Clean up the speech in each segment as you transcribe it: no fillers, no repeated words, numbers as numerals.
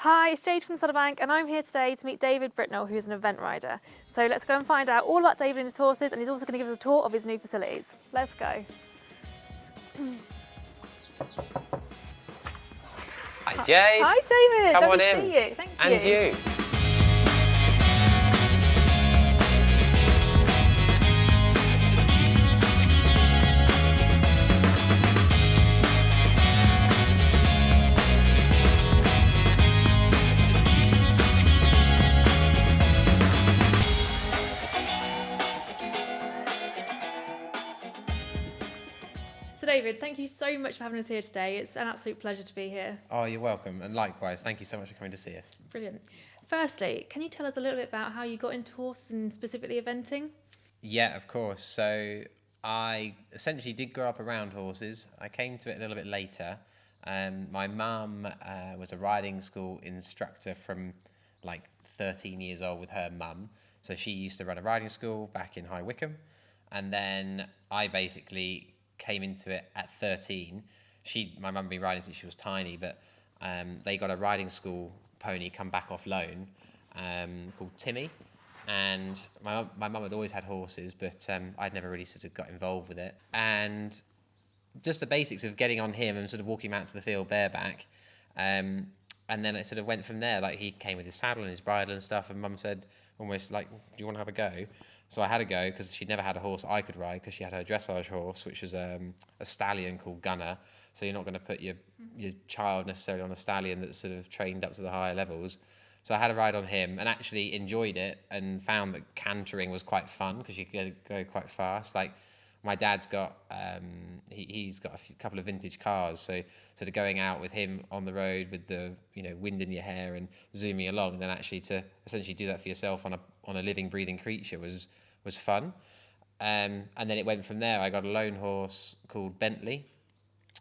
Hi, it's Jade from Bank, and I'm here today to meet David Britnell, who's an event rider. So let's go and find out all about David and his horses, and he's also going to give us a tour of his new facilities. Let's go. Hi Jade. Hi David, Come lovely on to in. see you. Thank you. And you. So David, thank you so much for having us here today. It's an absolute pleasure to be here. Oh, you're welcome. And likewise, thank you so much for coming to see us. Brilliant. Firstly, can you tell us a little bit about how you got into horses and specifically eventing? Yeah, of course. So I essentially did grow up around horses. I came to it a little bit later. My mum was a riding school instructor from like 13 years old with her mum. So she used to run a riding school back in High Wycombe. And then I basically came into it at 13. My mum had been riding since she was tiny, but they got a riding school pony come back off loan called Timmy. And my mum had always had horses, but I'd never really sort of got involved with it. And just the basics of getting on him and sort of walking him out to the field bareback. And then it sort of went from there. Like, he came with his saddle and his bridle and stuff, and mum said almost like, do you want to have a go? So I had a go because she'd never had a horse I could ride, because she had her dressage horse, which was a stallion called Gunner. So you're not going to put your child necessarily on a stallion that's sort of trained up to the higher levels. So I had a ride on him and actually enjoyed it, and found that cantering was quite fun because you could go quite fast. Like, my dad's got he's got a couple of vintage cars, so sort of going out with him on the road with the wind in your hair and zooming along, and then actually to essentially do that for yourself on a living, breathing creature was fun. And then it went from there. I got a loan horse called Bentley,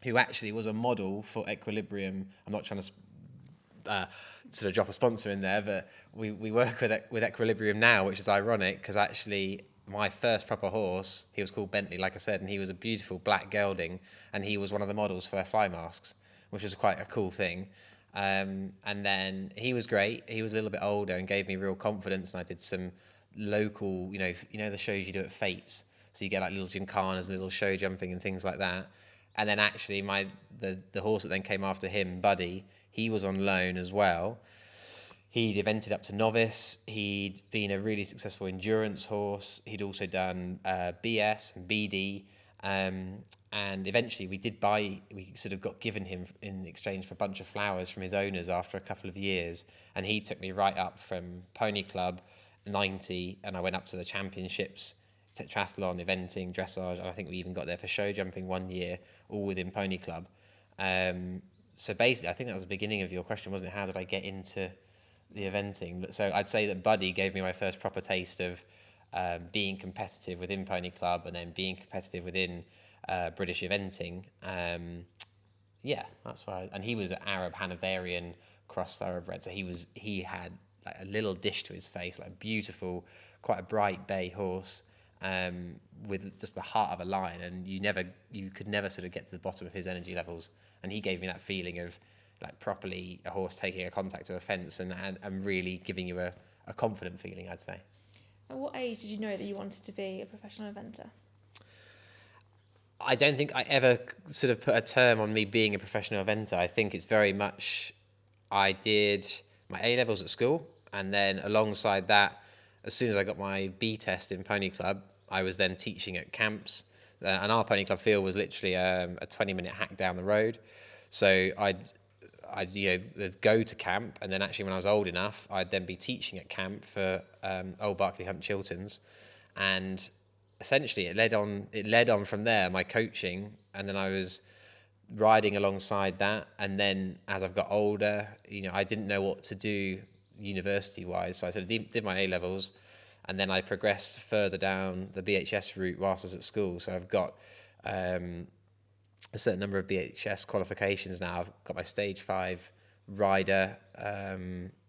who actually was a model for Equilibrium. I'm not trying to sort of drop a sponsor in there, but we work with Equilibrium now, which is ironic because actually my first proper horse, he was called Bentley, like I said, and he was a beautiful black gelding, and he was one of the models for their fly masks, which was quite a cool thing. And then he was great. He was a little bit older and gave me real confidence, and I did some local, the shows you do at Fates. So you get like little gymkhanas and little show jumping and things like that. And then actually the horse that then came after him, Buddy, he was on loan as well. He'd evented up to novice. He'd been a really successful endurance horse. He'd also done BS and BD. And eventually we sort of got given him in exchange for a bunch of flowers from his owners after a couple of years. And he took me right up from Pony Club 90, and I went up to the championships, triathlon, eventing, dressage, and I think we even got there for show jumping one year, all within Pony Club. So basically, I think that was the beginning of your question, wasn't it? How did I get into the eventing? So I'd say that Buddy gave me my first proper taste of being competitive within Pony Club, and then being competitive within British eventing. That's why. And he was an Arab Hanoverian cross thoroughbred, so he had like a little dish to his face, like a beautiful, quite a bright bay horse, with just the heart of a lion, and you could never sort of get to the bottom of his energy levels. And he gave me that feeling of like properly a horse taking a contact to a fence and really giving you a confident feeling, I'd say. At what age did you know that you wanted to be a professional eventer? I don't think I ever sort of put a term on me being a professional eventer. I think it's very much, I did my A-levels at school, and then alongside that, as soon as I got my B test in Pony Club, I was then teaching at camps. And our Pony Club field was literally a 20-minute hack down the road. So I'd go to camp, and then actually when I was old enough, I'd then be teaching at camp for Old Barclay Hunt Chilterns. And essentially it led on from there, my coaching, and then I was riding alongside that. And then as I've got older, I didn't know what to do university-wise, so I sort of did my A-levels, and then I progressed further down the BHS route whilst I was at school. So I've got a certain number of BHS qualifications now. I've got my stage 5 rider,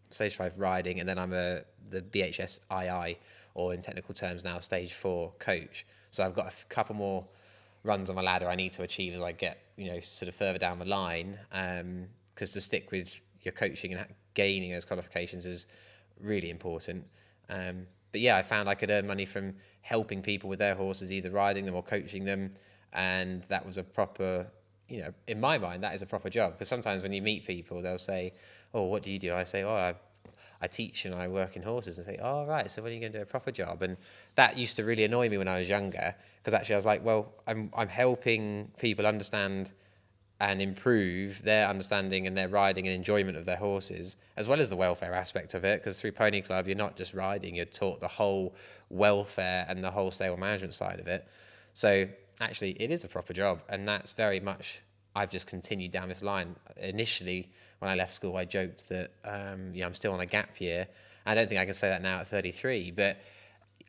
stage 5 riding, and then I'm the BHS II, or in technical terms now, stage 4 coach. So I've got a couple more runs on my ladder I need to achieve as I get, sort of further down the line, because to stick with your coaching and gaining those qualifications is really important. But yeah, I found I could earn money from helping people with their horses, either riding them or coaching them. And that was a proper, in my mind, that is a proper job. Because sometimes when you meet people, they'll say, oh, what do you do? I say, oh, I teach and I work in horses. And say, oh, right, so when are you going to do a proper job? And that used to really annoy me when I was younger. Because actually I was like, well, I'm helping people understand and improve their understanding and their riding and enjoyment of their horses, as well as the welfare aspect of it. Because through Pony Club, you're not just riding, you're taught the whole welfare and the whole stable management side of it. So actually, it is a proper job, and that's very much, I've just continued down this line. Initially, when I left school, I joked that I'm still on a gap year. I don't think I can say that now at 33, but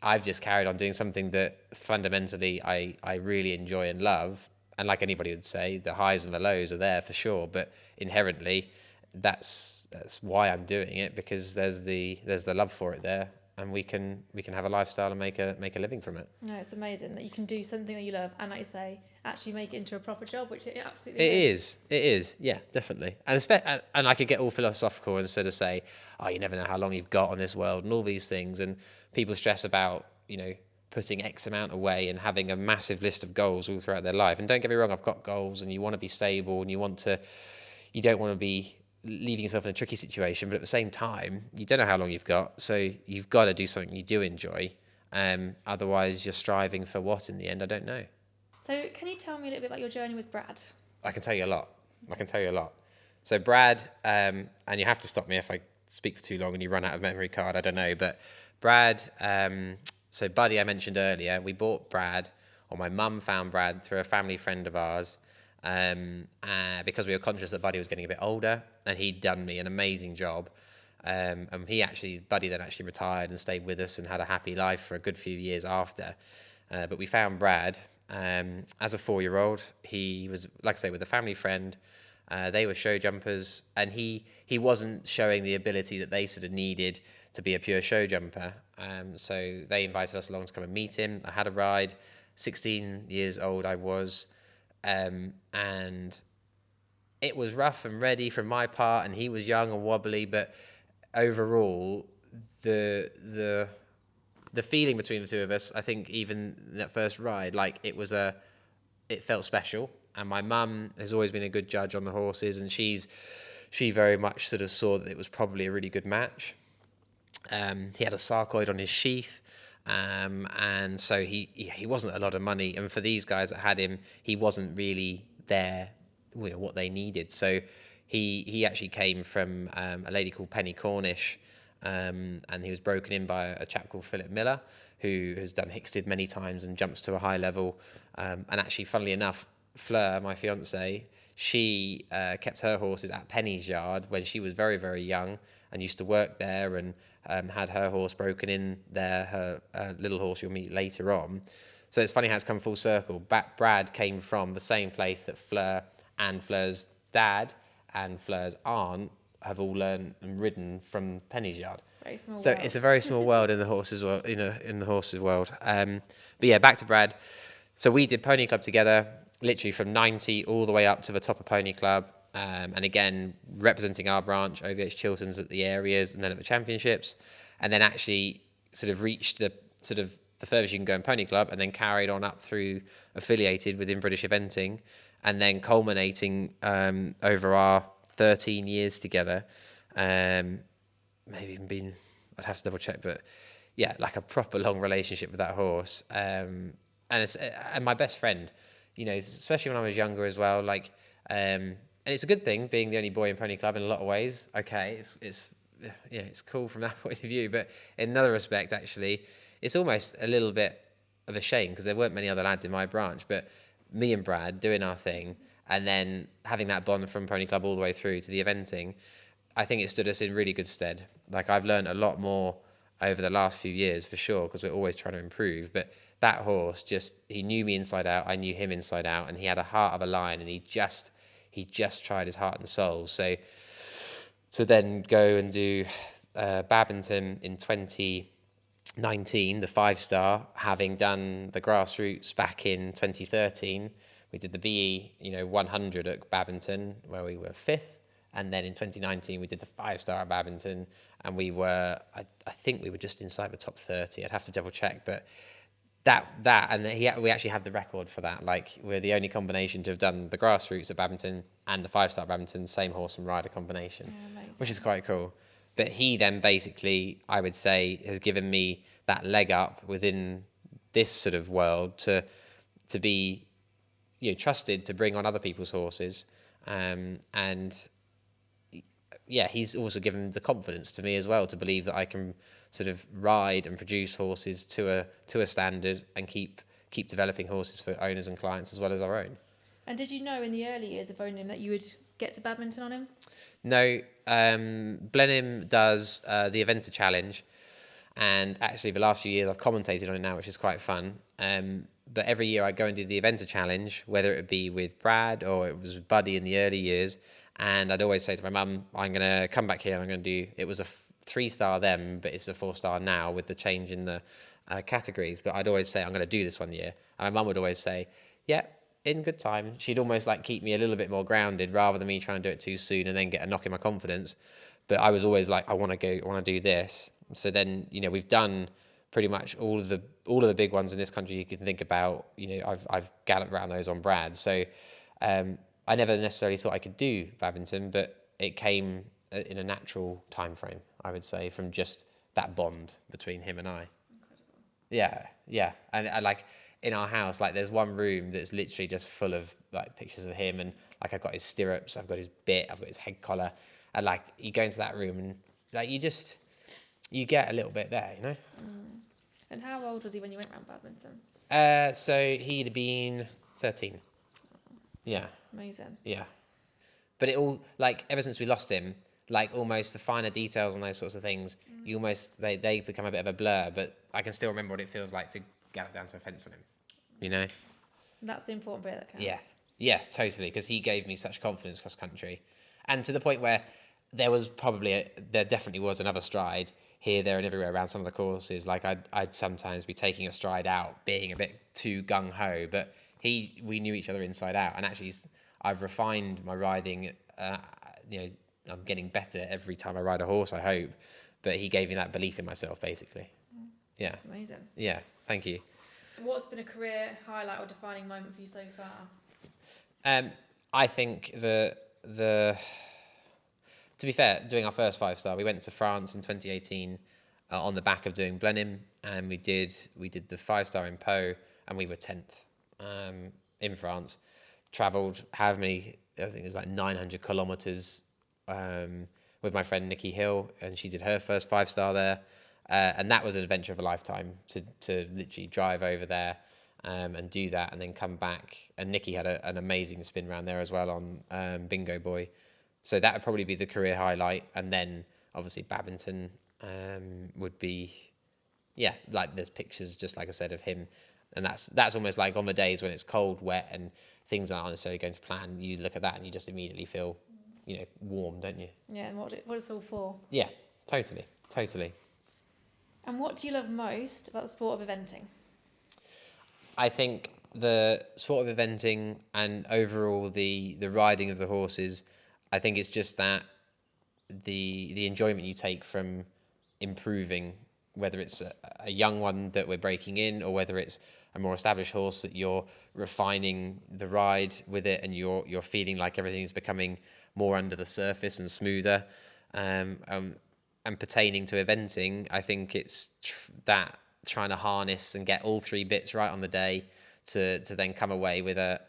I've just carried on doing something that fundamentally I really enjoy and love. And like anybody would say, the highs and the lows are there for sure, but inherently, that's why I'm doing it, because there's the love for it there, and we can have a lifestyle and make a living from it. No, it's amazing that you can do something that you love and, like you say, actually make it into a proper job, which it absolutely is. It is, yeah, definitely. And I could get all philosophical and sort of say, oh, you never know how long you've got on this world and all these things, and people stress about, putting X amount away and having a massive list of goals all throughout their life. And don't get me wrong, I've got goals, and you want to be stable, and you don't want to be leaving yourself in a tricky situation, but at the same time, you don't know how long you've got, so you've got to do something you do enjoy. Otherwise, you're striving for what in the end? I don't know. So can you tell me a little bit about your journey with Brad? I can tell you a lot. So Brad, and you have to stop me if I speak for too long and you run out of memory card, I don't know, but Brad, so Buddy I mentioned earlier, we bought Brad, or my mum found Brad through a family friend of ours, because we were conscious that Buddy was getting a bit older, and he'd done me an amazing job. And Buddy then actually retired and stayed with us and had a happy life for a good few years after. But we found Brad as a 4-year-old. He was, like I say, with a family friend. They were show jumpers, and he wasn't showing the ability that they sort of needed to be a pure show jumper. So they invited us along to come and meet him. I had a ride. 16 years old I was, and it was rough and ready from my part, and he was young and wobbly, but overall, the feeling between the two of us, I think even that first ride, like it felt special. And my mum has always been a good judge on the horses, and she very much sort of saw that it was probably a really good match. He had a sarcoid on his sheath, and so he wasn't a lot of money. And for these guys that had him, he wasn't really there, what they needed. So he actually came from a lady called Penny Cornish, and he was broken in by a chap called Philip Miller, who has done Hicksted many times and jumps to a high level. And actually, funnily enough, Fleur, my fiance, she kept her horses at Penny's yard when she was very, very young, and used to work there, and had her horse broken in there, her little horse you'll meet later on. So it's funny how it's come full circle. Brad came from the same place that Fleur and Fleur's dad and Fleur's aunt have all learned and ridden from Penny's yard. Very small so world. It's a very small world in the horses world, in the horses world. But yeah, back to Brad. So we did Pony Club together, literally from 90 all the way up to the top of Pony Club. And again, representing our branch, OVH Chilterns at the areas, and then at the championships, and then actually sort of reached the furthest you can go in Pony Club, and then carried on up through affiliated within British Eventing, and then culminating over our 13 years together. Maybe even been, I'd have to double check, but yeah, like a proper long relationship with that horse. And my best friend, especially when I was younger as well, like, and it's a good thing being the only boy in Pony Club in a lot of ways. Okay, it's cool from that point of view, but in another respect, actually, it's almost a little bit of a shame because there weren't many other lads in my branch, but me and Brad doing our thing, and then having that bond from Pony Club all the way through to the eventing, I think it stood us in really good stead. Like, I've learned a lot more over the last few years, for sure, because we're always trying to improve, but that horse he knew me inside out, I knew him inside out, and he had a heart of a lion, and he just tried his heart and soul. So to then go and do Badminton in 2019, the 5-star, having done the grassroots back in 2013, we did the BE 100 at Badminton, where we were 5th, And then in 2019, we did the 5-star at Badminton, and we were, I think we were just inside the top 30. I'd have to double check, but and we actually have the record for that. Like, we're the only combination to have done the grassroots at Badminton and the 5-star at Badminton, same horse and rider combination, which is quite cool. But he then basically, I would say, has given me that leg up within this sort of world to be, trusted to bring on other people's horses, and he's also given the confidence to me as well to believe that I can sort of ride and produce horses to a standard and keep developing horses for owners and clients as well as our own. And did you know in the early years of owning him that you would get to Badminton on him? No, Blenheim does the Eventer Challenge, and actually the last few years I've commentated on it now, which is quite fun. But every year I go and do the Eventer Challenge, whether it be with Brad or it was with Buddy in the early years, and I'd always say to my mum, I'm going to come back here and I'm going to do, it was a 3-star then, but it's a 4-star now with the change in the categories. But I'd always say, I'm going to do this one year. And my mum would always say, yeah, in good time. She'd almost like keep me a little bit more grounded rather than me trying to do it too soon and then get a knock in my confidence. But I was always like, I want to do this. So then, we've done pretty much all of the big ones in this country you can think about. I've galloped around those on Brad. So I never necessarily thought I could do Badminton, but it came in a natural time frame, I would say, from just that bond between him and I. Incredible. Yeah. And I like, in our house, like, there's one room that's literally just full of like pictures of him, and like, I've got his stirrups, I've got his bit, I've got his head collar, and like, you go into that room and like, you get a little bit there, And how old was he when you went around Badminton? So he'd have been 13. Yeah. Amazing. Yeah. But it all, like, ever since we lost him, like, almost the finer details and those sorts of things, you almost, they become a bit of a blur, but I can still remember what it feels like to gallop down to a fence on him, That's the important bit that counts. Yeah, totally, because he gave me such confidence cross country. And to the point where there definitely was another stride here, there, and everywhere around some of the courses. Like, I'd sometimes be taking a stride out, being a bit too gung-ho, but we knew each other inside out. And actually, I've refined my riding. I'm getting better every time I ride a horse, I hope. But he gave me that belief in myself, basically. Yeah. Amazing. Yeah, thank you. What's been a career highlight or defining moment for you so far? I think to be fair, doing our first 5-star, we went to France in 2018 on the back of doing Blenheim, and we did the 5-star in Pau, and we were 10th in France. Travelled I think it was like 900 kilometres with my friend Nikki Hill, and she did her first 5-star there, and that was an adventure of a lifetime to literally drive over there and do that, and then come back. And Nikki had an amazing spin round there as well on Bingo Boy. So that would probably be the career highlight. And then obviously Badminton would be, like, there's pictures, just like I said, of him. And that's almost like on the days when it's cold, wet, and things aren't necessarily going to plan. You look at that and you just immediately feel, warm, don't you? Yeah, and what it's all for. Yeah, totally. And what do you love most about the sport of eventing? I think the sport of eventing and overall the riding of the horses, I think it's just that the enjoyment you take from improving, whether it's a young one that we're breaking in or whether it's a more established horse that you're refining the ride with it, and you're feeling like everything is becoming more under the surface and smoother. And pertaining to eventing, I think it's that trying to harness and get all 3 bits right on the day to then come away with a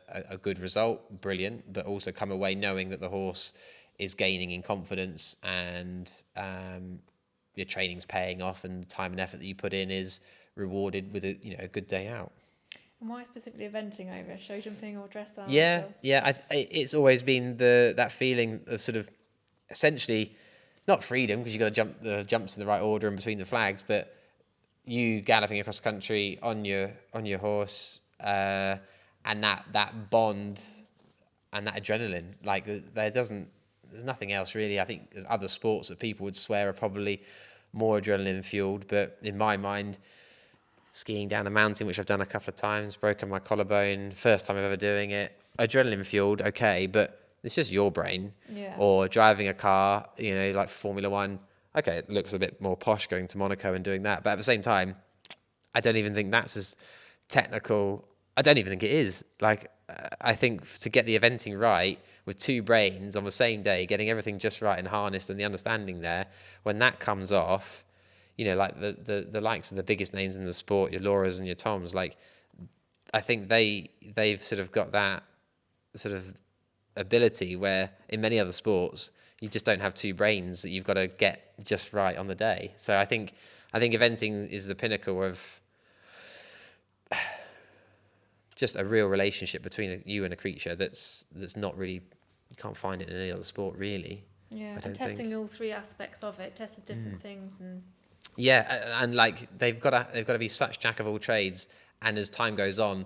good result, brilliant, but also come away knowing that the horse is gaining in confidence, and your training's paying off, and the time and effort that you put in is rewarded with a good day out. And why specifically eventing over show jumping or dressage? It's always been that feeling of sort of, essentially, it's not freedom because you've got to jump the jumps in the right order and between the flags, but you galloping across country on your horse, and that bond and that adrenaline, like, there's nothing else really. I think there's other sports that people would swear are probably more adrenaline fueled, but in my mind, skiing down a mountain, which I've done a couple of times, broken my collarbone, first time I've ever doing it, adrenaline fueled, okay, but it's just your brain. Yeah. Or driving a car, you know, like Formula One. Okay, it looks a bit more posh going to Monaco and doing that, but at the same time, I don't even think that's as technical. I don't even think it is. Like, I think to get the eventing right with two brains on the same day, getting everything just right and harnessed and the understanding there, when that comes off, you know, like the likes of the biggest names in the sport, your Lauras and your Toms, like, I think they've sort of got that sort of ability where in many other sports you just don't have two brains that you've got to get just right on the day. So I think eventing is the pinnacle of just a real relationship between you and a creature that's not really, you can't find it in any other sport really. Yeah, I don't and testing think. all three aspects of it, tested different things, and And like they've got to be such jack of all trades, and as time goes on,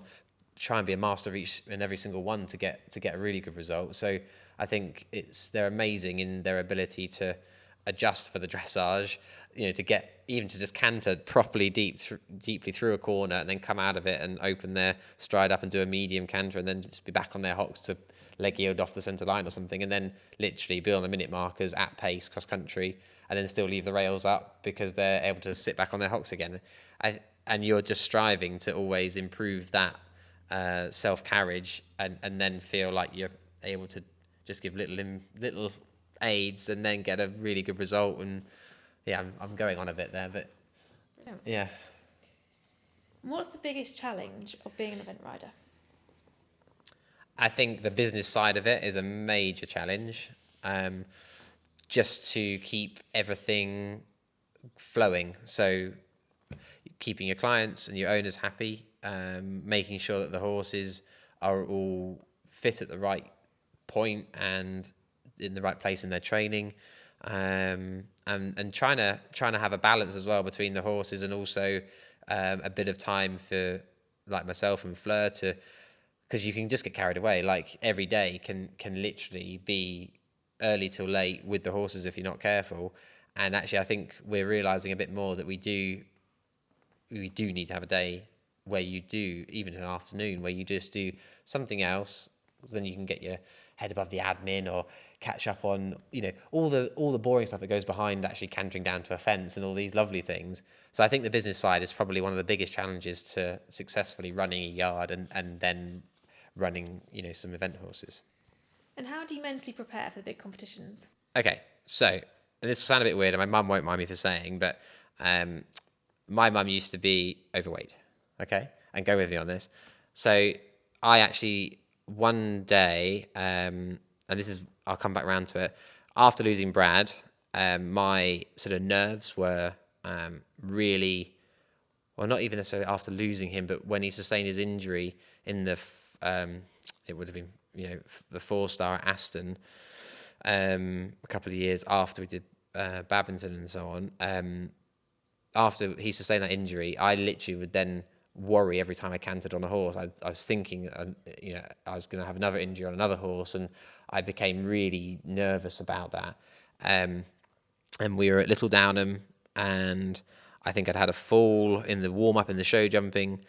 try and be a master of each and every single one to get a really good result. So I think they're amazing in their ability to adjust for the dressage, you know, to get even to just canter properly deeply through a corner and then come out of it and open their stride up and do a medium canter and then just be back on their hocks to leg yield off the centre line or something, and then literally be on the minute markers at pace cross country and then still leave the rails up because they're able to sit back on their hocks again. And you're just striving to always improve that self-carriage and then feel like you're able to just give little aids and then get a really good result. And yeah, I'm going on a bit there, but brilliant. yeah. What's the biggest challenge of being an event rider? I think the business side of it is a major challenge, just to keep everything flowing. So keeping your clients and your owners happy, making sure that the horses are all fit at the right point and in the right place in their training, and trying to have a balance as well between the horses and also a bit of time for like myself and Fleur to, because you can just get carried away. Like every day can literally be early till late with the horses if you're not careful. And actually, I think we're realizing a bit more that we do need to have a day where you do, even an afternoon, where you just do something else. Then you can get your head above the admin or catch up on, you know, all the boring stuff that goes behind actually cantering down to a fence and all these lovely things. So I think the business side is probably one of the biggest challenges to successfully running a yard and then running, you know, some event horses. And how do you mentally prepare for the big competitions? Okay, so, and this will sound a bit weird, and my mum won't mind me for saying, but my mum used to be overweight, okay? And go with me on this. So I actually, one day, and this is, I'll come back around to it, after losing Brad, my sort of nerves were really, well, not even necessarily after losing him, but when he sustained his injury in the, it would have been, you know, the 4-star at Aston, a couple of years after we did Badminton and so on. After he sustained that injury, I literally would then worry every time I cantered on a horse. I was thinking, you know, I was going to have another injury on another horse, and I became really nervous about that. And we were at Little Downham, and I think I'd had a fall in the warm-up in the show jumping,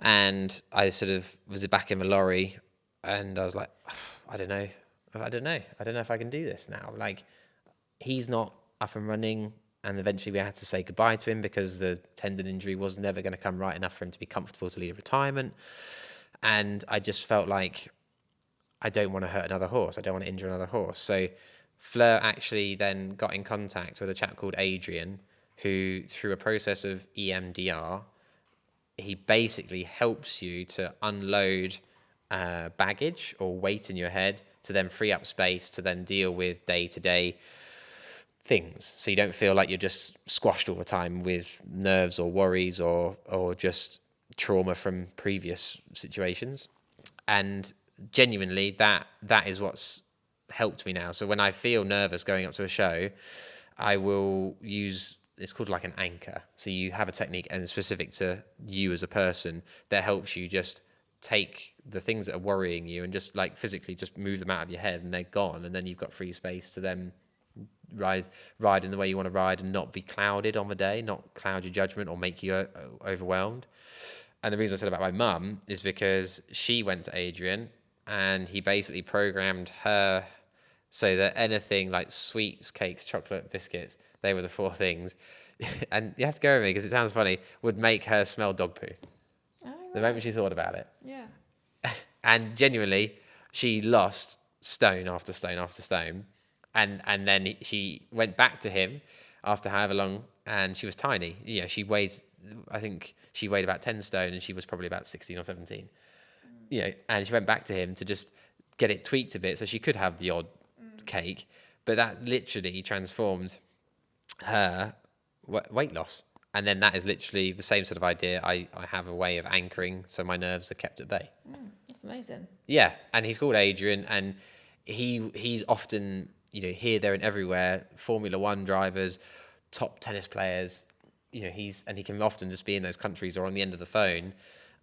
and I sort of was back in the lorry, and I was like, I don't know if I can do this now. Like, he's not up and running. And eventually we had to say goodbye to him because the tendon injury was never going to come right enough for him to be comfortable to lead a retirement. And I just felt like I don't want to hurt another horse. I don't want to injure another horse. So Fleur actually then got in contact with a chap called Adrian, who, through a process of EMDR, he basically helps you to unload baggage or weight in your head to then free up space to then deal with day-to-day things, so you don't feel like you're just squashed all the time with nerves or worries or just trauma from previous situations. And genuinely that is what's helped me now. So when I feel nervous going up to a show, I will use, it's called like an anchor. So you have a technique and specific to you as a person that helps you just take the things that are worrying you and just like physically just move them out of your head, and they're gone, and then you've got free space to then ride in the way you want to ride and not be clouded on the day, not cloud your judgment or make you overwhelmed. And the reason I said about my mum is because she went to Adrian and he basically programmed her so that anything like sweets, cakes, chocolate, biscuits, they were the four things. And you have to go with me because it sounds funny, would make her smell dog poo Oh, the right. moment she thought about it. Yeah. And genuinely, she lost stone after stone after stone. And then she went back to him after however long, and she was tiny. You know, I think she weighed about 10 stone, and she was probably about 16 or 17. You know, and she went back to him to just get it tweaked a bit so she could have the odd cake. But that literally transformed her weight loss. And then that is literally the same sort of idea. I have a way of anchoring so my nerves are kept at bay. That's amazing. Yeah, and he's called Adrian, and he's often, you know, here, there, and everywhere. Formula One drivers, top tennis players. You know, he can often just be in those countries or on the end of the phone.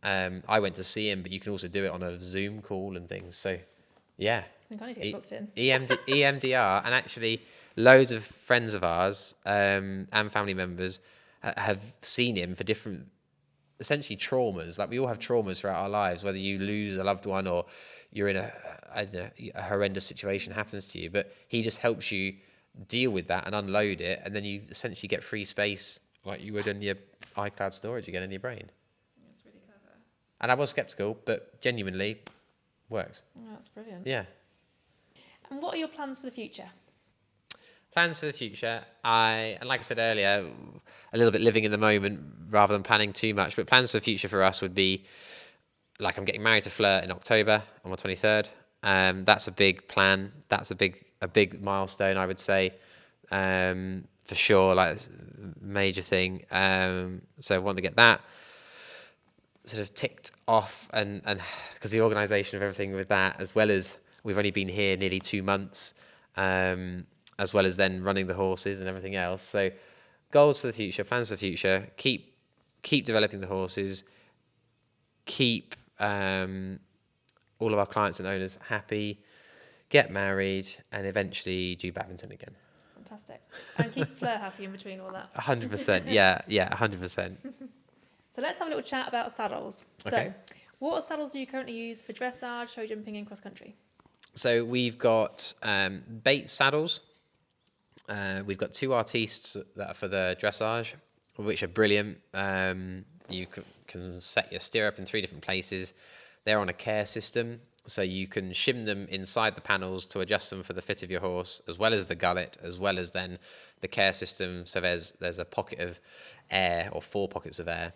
I went to see him, but you can also do it on a Zoom call and things. So, yeah. I think I need to get booked in. EMDR, and actually loads of friends of ours and family members have seen him for different, essentially traumas. Like we all have traumas throughout our lives, whether you lose a loved one or you're in a horrendous situation happens to you. But he just helps you deal with that and unload it, and then you essentially get free space like you would in your iCloud storage again in your brain. That's really clever. And I was skeptical, but genuinely works. Oh, that's brilliant. Yeah. And what are your plans for the future? Plans for the future, and like I said earlier, a little bit living in the moment rather than planning too much, but plans for the future for us would be, like, I'm getting married to Fleur in October on the 23rd. That's a big plan. That's a big milestone, I would say, for sure, like a major thing. So I want to get that sort of ticked off, and because the organisation of everything with that, as well as we've only been here nearly 2 months, as well as then running the horses and everything else. So goals for the future, plans for the future, keep developing the horses, keep all of our clients and owners happy, get married, and eventually do badminton again. Fantastic. And keep Fleur happy in between all that. 100%, yeah, 100%. So let's have a little chat about saddles. Okay. So what saddles do you currently use for dressage, show jumping and cross country? So we've got bait saddles. We've got 2 artistes that are for the dressage, which are brilliant. You can set your stirrup in 3 different places. They're on a care system, so you can shim them inside the panels to adjust them for the fit of your horse, as well as the gullet, as well as then the care system. So there's a pocket of air, or 4 pockets of air,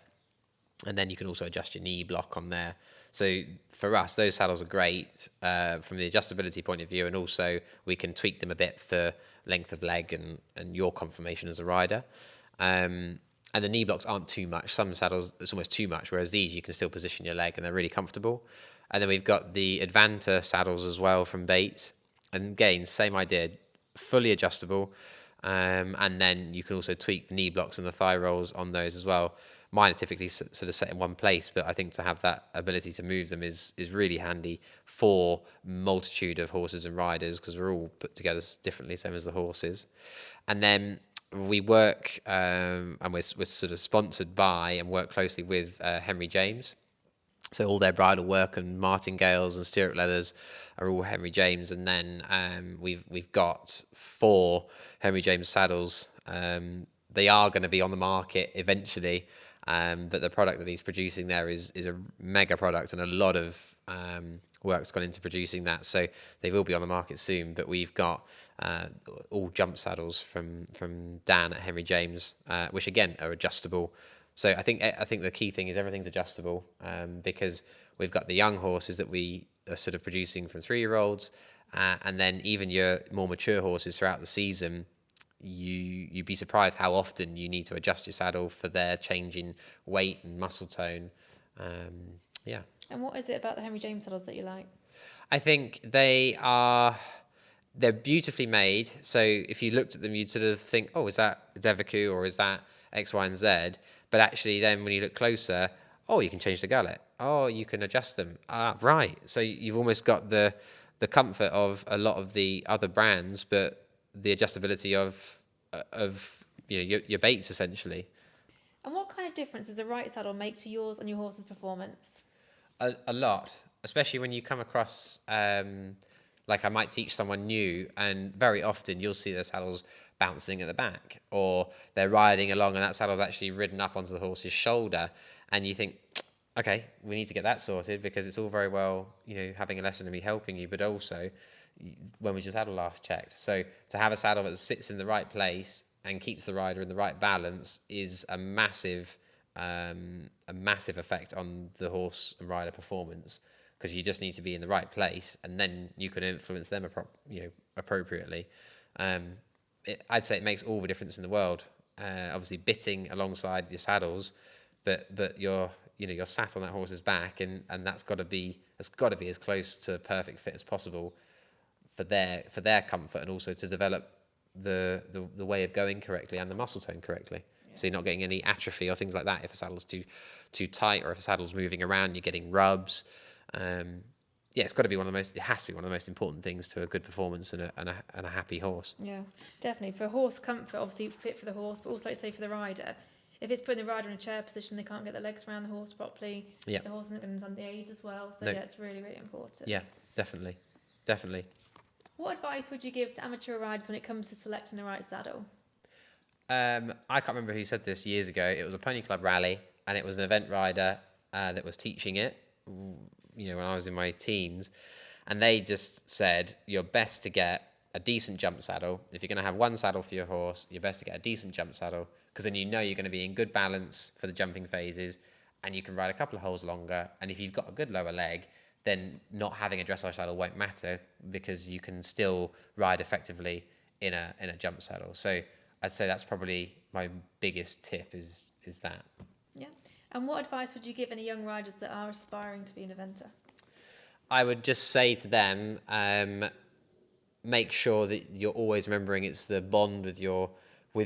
and then you can also adjust your knee block on there. So for us, those saddles are great from the adjustability point of view, and also we can tweak them a bit for length of leg and your conformation as a rider. And the knee blocks aren't too much. Some saddles, it's almost too much, whereas these, you can still position your leg and they're really comfortable. And then we've got the Advanta saddles as well from Bait. And again, same idea, fully adjustable. And then you can also tweak the knee blocks and the thigh rolls on those as well. Mine are typically sort of set in one place, but I think to have that ability to move them is really handy for multitude of horses and riders, because we're all put together differently, same as the horses. And then we work, and we're sort of sponsored by and work closely with Henry James. So all their bridal work and martingales and stirrup leathers are all Henry James. And then we've got 4 Henry James saddles. They are going to be on the market eventually. But the product that he's producing there is a mega product, and a lot of work's gone into producing that. So they will be on the market soon. But we've got all jump saddles from Dan at Henry James, which again are adjustable. So I think the key thing is everything's adjustable, because we've got the young horses that we are sort of producing from 3-year-olds, and then even your more mature horses throughout the season. You'd be surprised how often you need to adjust your saddle for their changing weight and muscle tone. Yeah. And what is it about the Henry James saddles that you like? I think they're beautifully made. So if you looked at them, you'd sort of think, oh, is that Devaku or is that X, Y, and Z? But actually then when you look closer, oh, you can change the gullet. Oh, you can adjust them. Right. So you've almost got the comfort of a lot of the other brands, but the adjustability of your baits essentially. And what kind of difference does the right saddle make to yours and your horse's performance? A lot. especially when you come across, like I might teach someone new, and very often you'll see their saddles bouncing at the back, or they're riding along and that saddle's actually ridden up onto the horse's shoulder, and you think, okay, we need to get that sorted, because it's all very well, having a lesson and me helping you, but also, when was your saddle last checked? So to have a saddle that sits in the right place and keeps the rider in the right balance is a massive effect on the horse and rider performance, because you just need to be in the right place, and then you can influence them appropriately. I'd say it makes all the difference in the world. Obviously, bitting alongside your saddles, but you're sat on that horse's back, and that's got to be as close to perfect fit as possible for their comfort, and also to develop the way of going correctly and the muscle tone correctly. Yeah. So you're not getting any atrophy or things like that if a saddle's too tight, or if a saddle's moving around, you're getting rubs. It has to be one of the most important things to a good performance and a happy horse. Yeah, definitely. For horse comfort, obviously fit for the horse, but also say for the rider. If it's putting the rider in a chair position, they can't get their legs around the horse properly. Yeah. The horse isn't going to understand the aids as well. So yeah, it's really, really important. Yeah, definitely. What advice would you give to amateur riders when it comes to selecting the right saddle? I can't remember who said this years ago. It was a pony club rally, and it was an event rider that was teaching it, when I was in my teens, and they just said, you're best to get a decent jump saddle. If you're going to have one saddle for your horse, you're best to get a decent jump saddle, because then you're going to be in good balance for the jumping phases, and you can ride a couple of holes longer. And if you've got a good lower leg, then not having a dressage saddle won't matter, because you can still ride effectively in a jump saddle. So I'd say that's probably my biggest tip is that. Yeah. And what advice would you give any young riders that are aspiring to be an eventer? I would just say to them, make sure that you're always remembering it's the bond with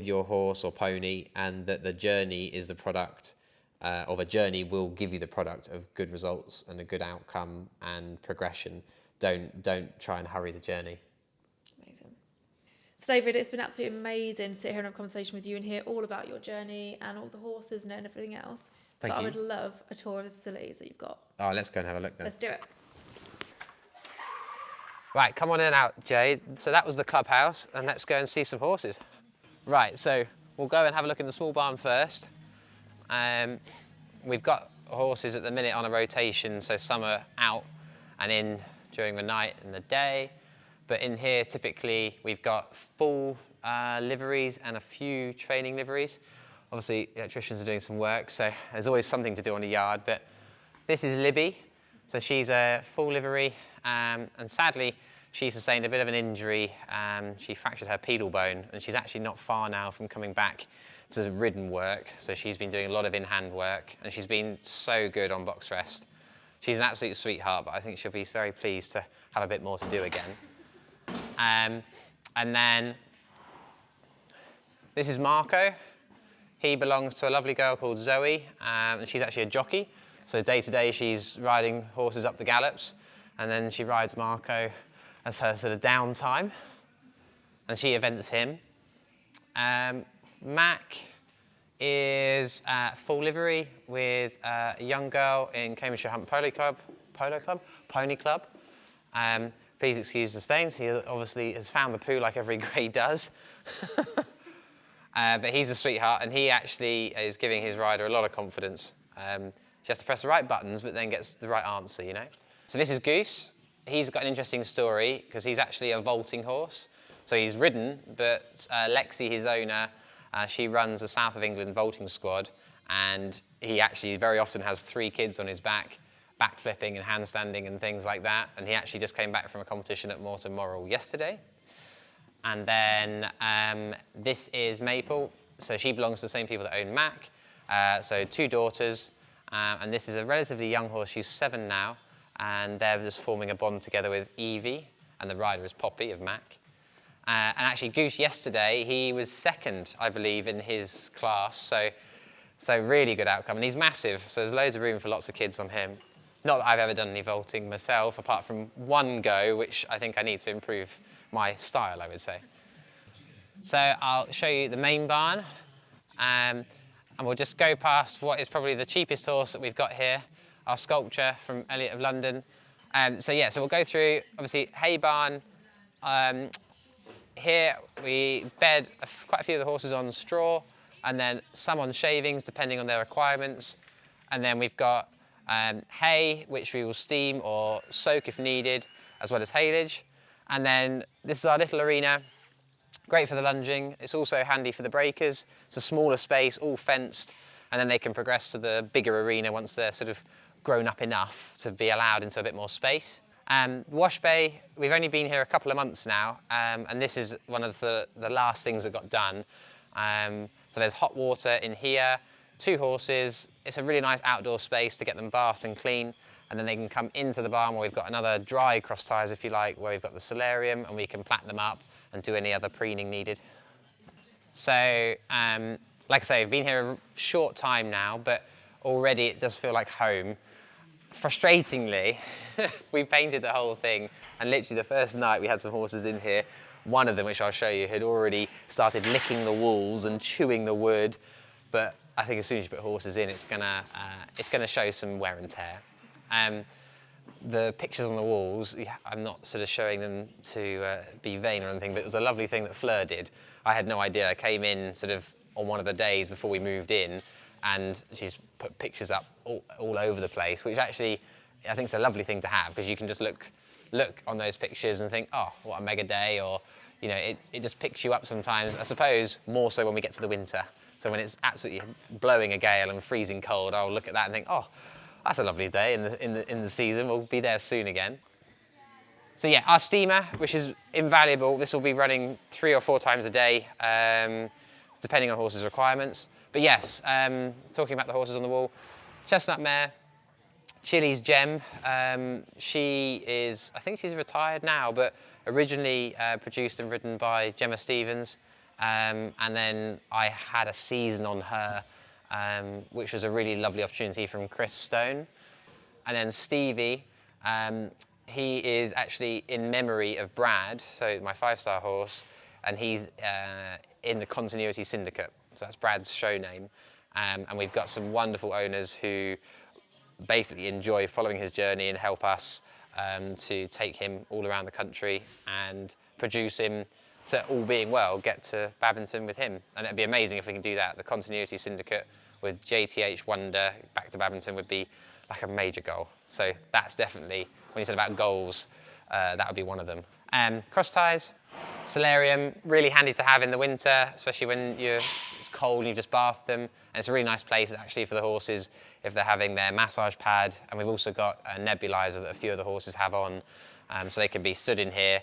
your horse or pony, and that the journey is the product, or the journey will give you the product of good results and a good outcome and progression. Don't try and hurry the journey. Amazing. So David, it's been absolutely amazing to sit here and have a conversation with you and hear all about your journey and all the horses and everything else. Thank you. I would love a tour of the facilities that you've got. Oh, let's go and have a look then. Let's do it. Right, come on in out, Jade. So that was the clubhouse, and let's go and see some horses. Right, so we'll go and have a look in the small barn first. We've got horses at the minute on a rotation, so some are out and in during the night and the day. But in here, typically, we've got full liveries and a few training liveries. Obviously, electricians are doing some work, so there's always something to do on the yard. But this is Libby, so she's a full livery, and sadly, she sustained a bit of an injury. She fractured her pedal bone, and she's actually not far now from coming back to ridden work. So she's been doing a lot of in-hand work, and she's been so good on box rest. She's an absolute sweetheart, but I think she'll be very pleased to have a bit more to do again. And then this is Marco. He belongs to a lovely girl called Zoe, and she's actually a jockey. So day to day, she's riding horses up the gallops, and then she rides Marco as her sort of downtime, and she events him. Mac is full livery with a young girl in Cambridgeshire Hunt Pony Club. Please excuse the stains. He obviously has found the poo like every grade does. But he's a sweetheart, and he actually is giving his rider a lot of confidence. She has to press the right buttons, but then gets the right answer, So this is Goose. He's got an interesting story, because he's actually a vaulting horse. So he's ridden, but Lexi, his owner, she runs the South of England vaulting squad, and he actually very often has 3 kids on his back flipping and handstanding and things like that. And he actually just came back from a competition at Morton Morrell yesterday. And then this is Maple. So she belongs to the same people that own Mac. So 2 daughters. And this is a relatively young horse. She's 7 now. And they're just forming a bond together with Evie. And the rider is Poppy of Mac. And actually, Goose yesterday, he was 2nd, I believe, in his class. So really good outcome. And he's massive. So there's loads of room for lots of kids on him. Not that I've ever done any vaulting myself, apart from one go, which I think I need to improve my style, I would say. So I'll show you the main barn, and we'll just go past what is probably the cheapest horse that we've got here, our sculpture from Elliot of London. So we'll go through, obviously, hay barn. Here we bed quite a few of the horses on straw, and then some on shavings, depending on their requirements. And then we've got hay, which we will steam or soak if needed, as well as haylage. And then this is our little arena, great for the lunging. It's also handy for the breakers. It's a smaller space, all fenced, and then they can progress to the bigger arena once they're sort of grown up enough to be allowed into a bit more space. Wash bay, we've only been here a couple of months now, and this is one of the last things that got done. So there's hot water in here, 2 horses. It's a really nice outdoor space to get them bathed and clean, and then they can come into the barn where we've got another dry cross ties, if you like, where we've got the solarium, and we can plait them up and do any other preening needed. So, like I say, I've been here a short time now, but already it does feel like home. Frustratingly, we painted the whole thing, and literally the first night we had some horses in here. One of them, which I'll show you, had already started licking the walls and chewing the wood. But I think as soon as you put horses in, it's gonna show some wear and tear. The pictures on the walls, I'm not sort of showing them to be vain or anything, but it was a lovely thing that Fleur did. I had no idea. I came in sort of on one of the days before we moved in, and she's put pictures up all over the place, which actually I think is a lovely thing to have, because you can just look on those pictures and think, oh, what a mega day, or it just picks you up sometimes. I suppose more so when we get to the winter. So when it's absolutely blowing a gale and freezing cold, I'll look at that and think, oh, that's a lovely day in the season. We'll be there soon again. So yeah, our steamer, which is invaluable. This will be running 3 or 4 times a day, depending on horses' requirements. But yes, talking about the horses on the wall, chestnut mare, Chili's Gem. She is, I think she's retired now, but originally produced and ridden by Gemma Stevens. And then I had a season on her, which was a really lovely opportunity from Chris Stone. And then Stevie, he is actually in memory of Brad, so my 5-star horse, and he's in the Continuity Syndicate. So that's Brad's show name. And we've got some wonderful owners who basically enjoy following his journey and help us to take him all around the country and produce him to, all being well, get to Badminton with him. And it'd be amazing if we can do that. The Continuity Syndicate with JTH Wonder back to Badminton would be like a major goal. So that's definitely, when you said about goals, that would be one of them. Cross ties, solarium, really handy to have in the winter, especially when it's cold and you've just bathed them. And it's a really nice place actually for the horses if they're having their massage pad. And we've also got a nebulizer that a few of the horses have on, so they can be stood in here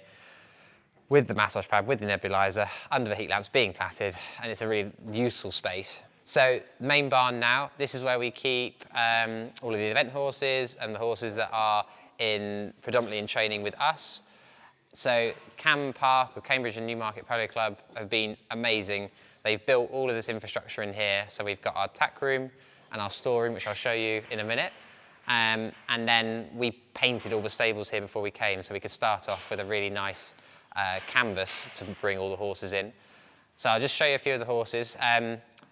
with the massage pad, with the nebulizer, under the heat lamps, being plaited, and it's a really useful space. So the main barn now, this is where we keep all of the event horses and the horses that are predominantly in training with us. So Cam Park, or Cambridge and Newmarket Polo Club, have been amazing. They've built all of this infrastructure in here. So we've got our tack room and our storeroom, which I'll show you in a minute. And then we painted all the stables here before we came, so we could start off with a really nice canvas to bring all the horses in. So I'll just show you a few of the horses.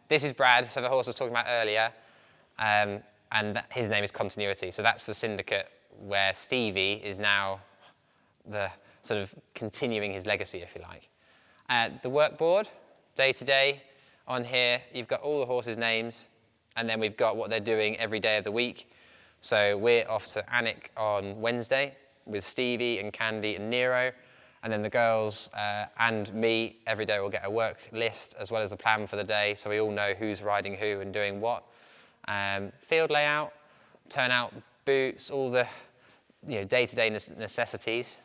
This is Brad, so the horse I was talking about earlier, and his name is Continuity. So that's the syndicate where Stevie is now the sort of continuing his legacy, if you like. The workboard, day to day, on here, you've got all the horses' names, and then we've got what they're doing every day of the week. So we're off to Alnwick on Wednesday with Stevie and Candy and Nero. And then the girls and me, every day we'll get a work list as well as the plan for the day, so we all know who's riding who and doing what. Field layout, turnout, boots, all the day-to-day necessities.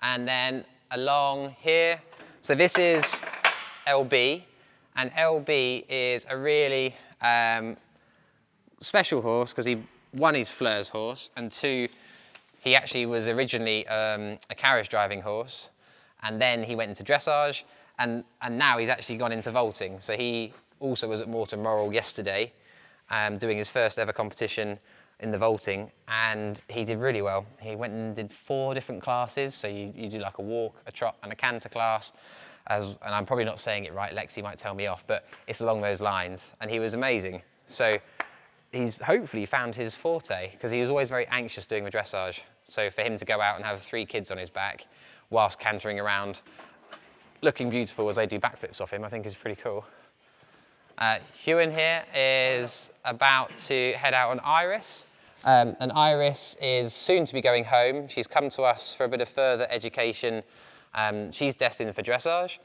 And then along here, so this is LB, and LB is a really special horse because one, he's Fleur's horse, and 2, he actually was originally a carriage driving horse, and then he went into dressage, and now he's actually gone into vaulting. So he also was at Morton Morrell yesterday, doing his first ever competition in the vaulting, and he did really well. He went and did 4 different classes. So you do like a walk, a trot, and a canter class. And I'm probably not saying it right, Lexi might tell me off, but it's along those lines. And he was amazing. So he's hopefully found his forte, because he was always very anxious doing the dressage. So for him to go out and have 3 kids on his back whilst cantering around, looking beautiful as they do backflips off him, I think is pretty cool. Ewan here is about to head out on Iris. And Iris is soon to be going home. She's come to us for a bit of further education. She's destined for dressage.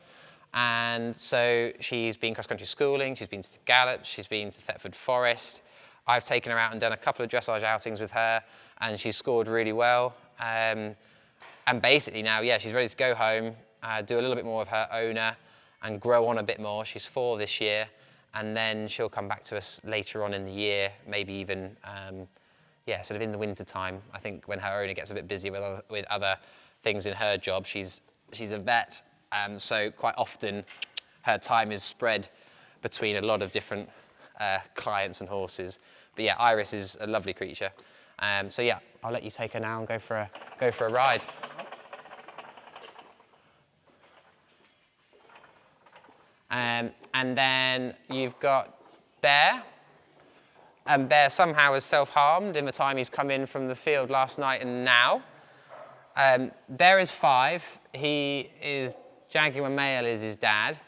And so she's been cross-country schooling, she's been to Gallops, she's been to Thetford Forest. I've taken her out and done a couple of dressage outings with her, and she's scored really well. And basically now, yeah, she's ready to go home, do a little bit more of her owner, and grow on a bit more. She's 4 this year, and then she'll come back to us later on in the year, maybe even, yeah, sort of in the winter time. I think when her owner gets a bit busy with other things in her job. She's a vet, so quite often her time is spread between a lot of different clients and horses. But yeah, Iris is a lovely creature. So yeah, I'll let you take her now and go for a ride. And then you've got Bear. And Bear somehow has self-harmed in the time he's come in from the field last night and now. Bear is 5. He is Jaguar Male is his dad.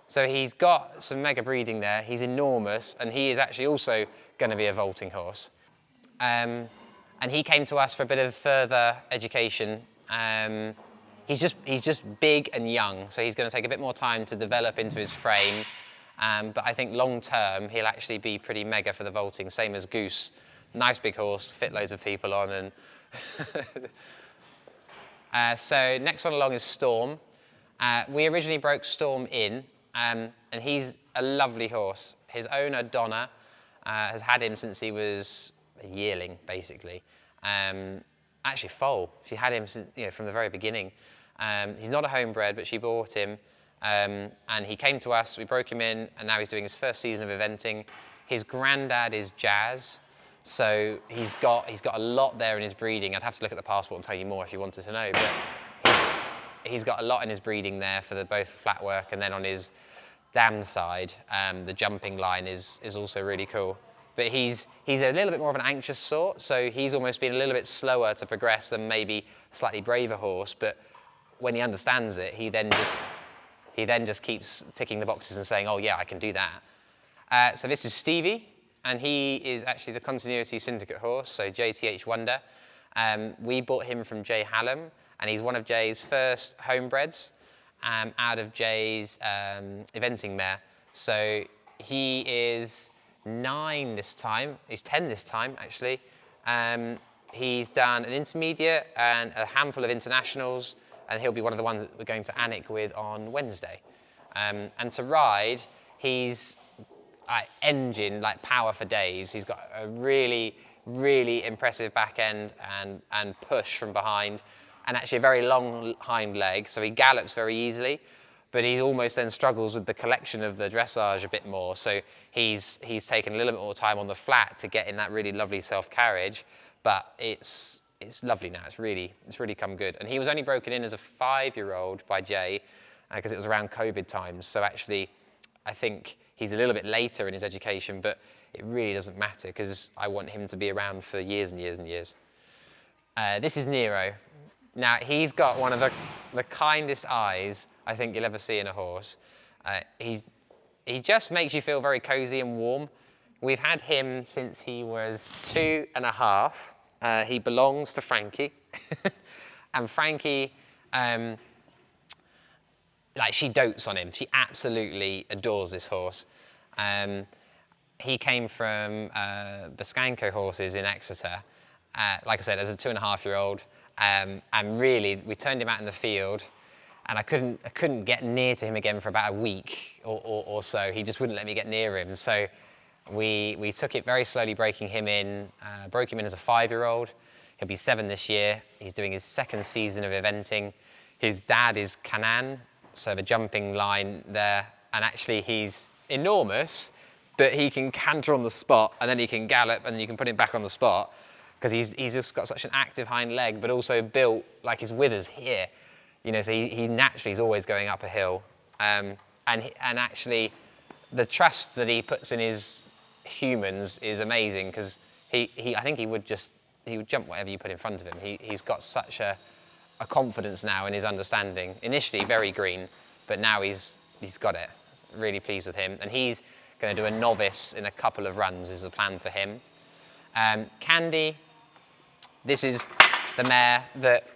So he's got some mega breeding there. He's enormous, and he is actually also going to be a vaulting horse. And he came to us for a bit of further education. He's just big and young, so he's going to take a bit more time to develop into his frame. But I think long term, he'll actually be pretty mega for the vaulting, same as Goose. Nice big horse, fit loads of people on. And so next one along is Storm. We originally broke Storm in, and he's a lovely horse. His owner, Donna, has had him since he was a yearling, basically. Actually, foal. She had him since, from the very beginning. He's not a homebred, but she bought him. And he came to us, we broke him in, and now he's doing his first season of eventing. His granddad is Jazz, so he's got a lot there in his breeding. I'd have to look at the passport and tell you more if you wanted to know, but he's got a lot in his breeding there for both flat work, and then on his dam side, the jumping line is also really cool. But he's a little bit more of an anxious sort, so he's almost been a little bit slower to progress than maybe a slightly braver horse, but when he understands it, he then just keeps ticking the boxes and saying, oh yeah, I can do that. So this is Stevie, and he is actually the Continuity Syndicate horse, so JTH Wonder. We bought him from Jay Hallam, and he's one of Jay's first homebreds out of Jay's eventing mare. So he is 9 this time, he's 10 this time actually. He's done an intermediate and a handful of internationals, and he'll be one of the ones that we're going to Alnwick with on Wednesday. And to ride, he's engine, like power for days. He's got a really, really impressive back end and push from behind, and actually a very long hind leg, so he gallops very easily, but he almost then struggles with the collection of the dressage a bit more, so he's taken a little bit more time on the flat to get in that really lovely self-carriage, but it's lovely now. It's really come good. And he was only broken in as a 5-year-old by Jay because it was around COVID times. So actually, I think he's a little bit later in his education, but it really doesn't matter because I want him to be around for years and years and years. This is Nero. Now, he's got one of the kindest eyes I think you'll ever see in a horse. He just makes you feel very cozy and warm. We've had him since he was 2.5. He belongs to Frankie, and Frankie, she dotes on him. She absolutely adores this horse. He came from Boscanco horses in Exeter, like I said, as a 2.5-year-old, and really, we turned him out in the field, and I couldn't get near to him again for about a week or so. He just wouldn't let me get near him. So we took it very slowly, breaking him in, broke him in as a 5-year-old. He'll be 7 this year. He's doing his 2nd season of eventing. His dad is Canan, so the jumping line there. And actually he's enormous, but he can canter on the spot, and then he can gallop, and you can put him back on the spot, because he's just got such an active hind leg, but also built like his withers here. So he naturally is always going up a hill. And actually, the trust that he puts in his humans is amazing because I think he would jump whatever you put in front of him. He's got such a confidence now in his understanding. Initially very green, but now he's got it. Really pleased with him. And he's going to do a novice in a couple of runs is the plan for him. Candy, this is the mare that,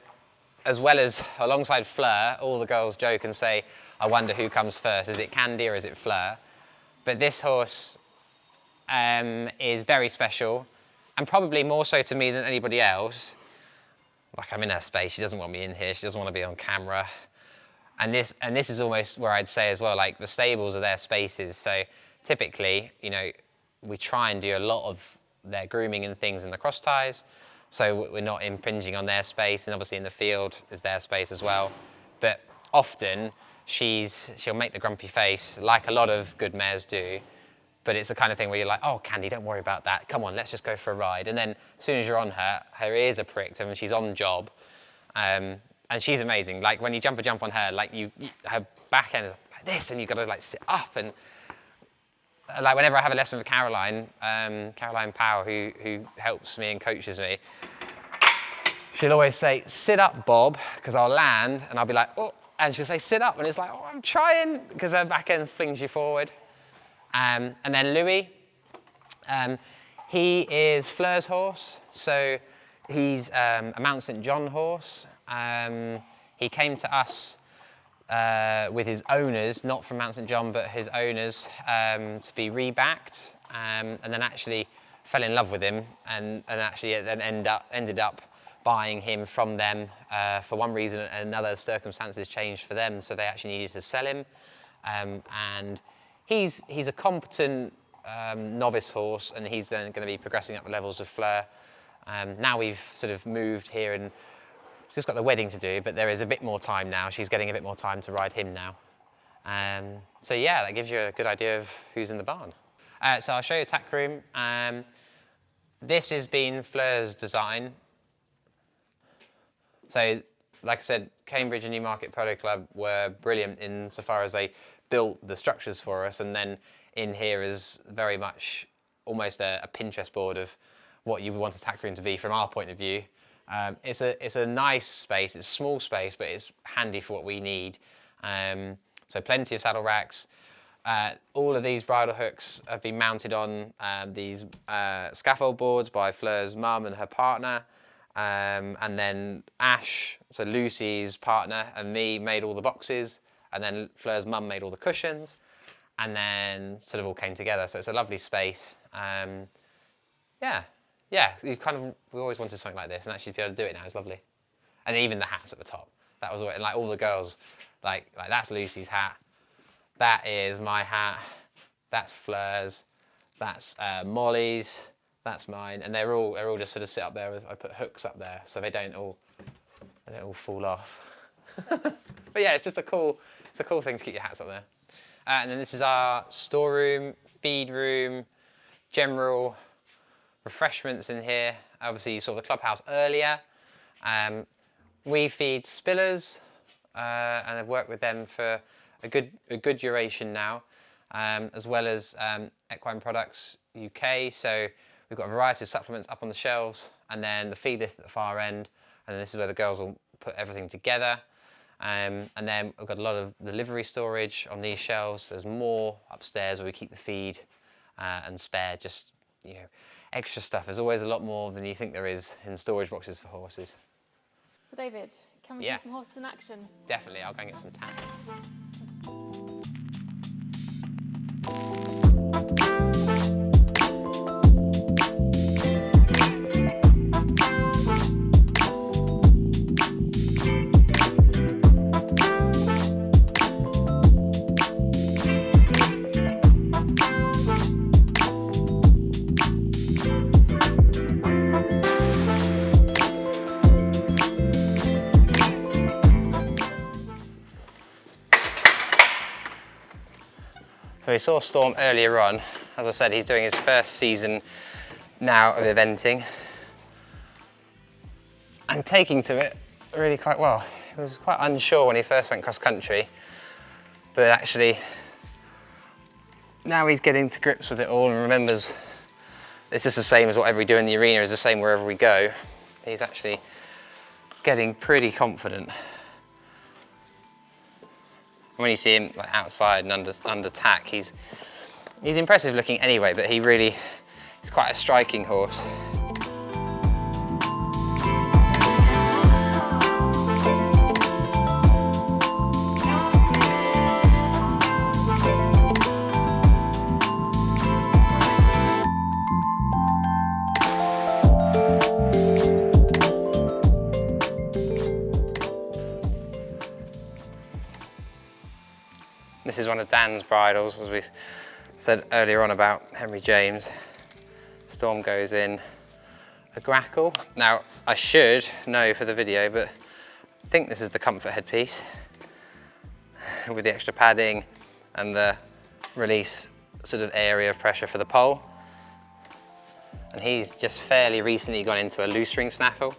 as well as alongside Fleur, all the girls joke and say, I wonder who comes first. Is it Candy or is it Fleur? But this horse is very special, and probably more so to me than anybody else. Like, I'm in her space, she doesn't want me in here, she doesn't want to be on camera. And this is almost where I'd say as well, like the stables are their spaces. So typically, you know, we try and do a lot of their grooming and things in the cross ties. So we're not impinging on their space, and obviously in the field is their space as well. But often she'll make the grumpy face, like a lot of good mares do. But it's the kind of thing where you're like, oh, Candy, don't worry about that. Come on, let's just go for a ride. And then as soon as you're on her, her ears are pricked and she's on job. And she's amazing. Like when you jump on her, like her back end is like this, and you've got to like sit up. And like whenever I have a lesson with Caroline, Caroline Powell, who helps me and coaches me, she'll always say, sit up, Bob, because I'll land, and I'll be like, oh, and she'll say, sit up, and it's like, oh, I'm trying, because her back end flings you forward. And then Louis, he is Fleur's horse, so he's a Mount St. John horse. He came to us with his owners, not from Mount St. John, but his owners, to be rebacked, and then actually fell in love with him, and actually then ended up buying him from them for one reason and another. Circumstances changed for them, so they actually needed to sell him, and he's a competent novice horse, and he's then going to be progressing up the levels with Fleur. Now we've sort of moved here, and she's just got the wedding to do, but there is a bit more time now. She's getting a bit more time to ride him now. So yeah, that gives you a good idea of who's in the barn. So I'll show you a tack room. This has been Fleur's design. So, like I said, Cambridge and Newmarket Polo Club were brilliant insofar as they built the structures for us, and then in here is very much almost a Pinterest board of what you would want a tack room to be from our point of view. It's a nice space, it's a small space, but it's handy for what we need. So plenty of saddle racks. All of these bridle hooks have been mounted on these scaffold boards by Fleur's mum and her partner. And then Ash, so Lucy's partner, and me made all the boxes, and then Fleur's mum made all the cushions, and then sort of all came together. So it's a lovely space. Yeah, we always wanted something like this, and actually to be able to do it now is lovely. And even the hats at the top, that was always, and like all the girls, like that's Lucy's hat, that is my hat, that's Fleur's, that's Molly's, that's mine, and they're all just sort of sit up there with, I put hooks up there so they don't all fall off. But yeah, it's a cool thing to keep your hats up there. And then this is our storeroom, feed room, general refreshments in here. Obviously you saw the clubhouse earlier. We feed spillers, and I've worked with them for a good duration now, as well as Equine Products UK. So we've got a variety of supplements up on the shelves, and then the feed list at the far end, and then this is where the girls will put everything together. And then we've got a lot of delivery storage on these shelves. There's more upstairs where we keep the feed and spare, just, you know, extra stuff. There's always a lot more than you think there is in storage boxes for horses. So David, can we see some horses in action? Definitely, I'll go and get some tack. So we saw Storm earlier on. As I said, he's doing his first season now of eventing and taking to it really quite well. He was quite unsure when he first went cross country, but actually now he's getting to grips with it all and remembers it's just the same as whatever we do in the arena is the same wherever we go. He's actually getting pretty confident. When you see him like outside and under tack, he's impressive looking anyway, but he's quite a striking horse. This is one of Dan's bridles, as we said earlier on about Henry James. Storm goes in a grackle. Now, I should know for the video, but I think this is the comfort headpiece with the extra padding and the release sort of area of pressure for the pole. And he's just fairly recently gone into a loose ring snaffle.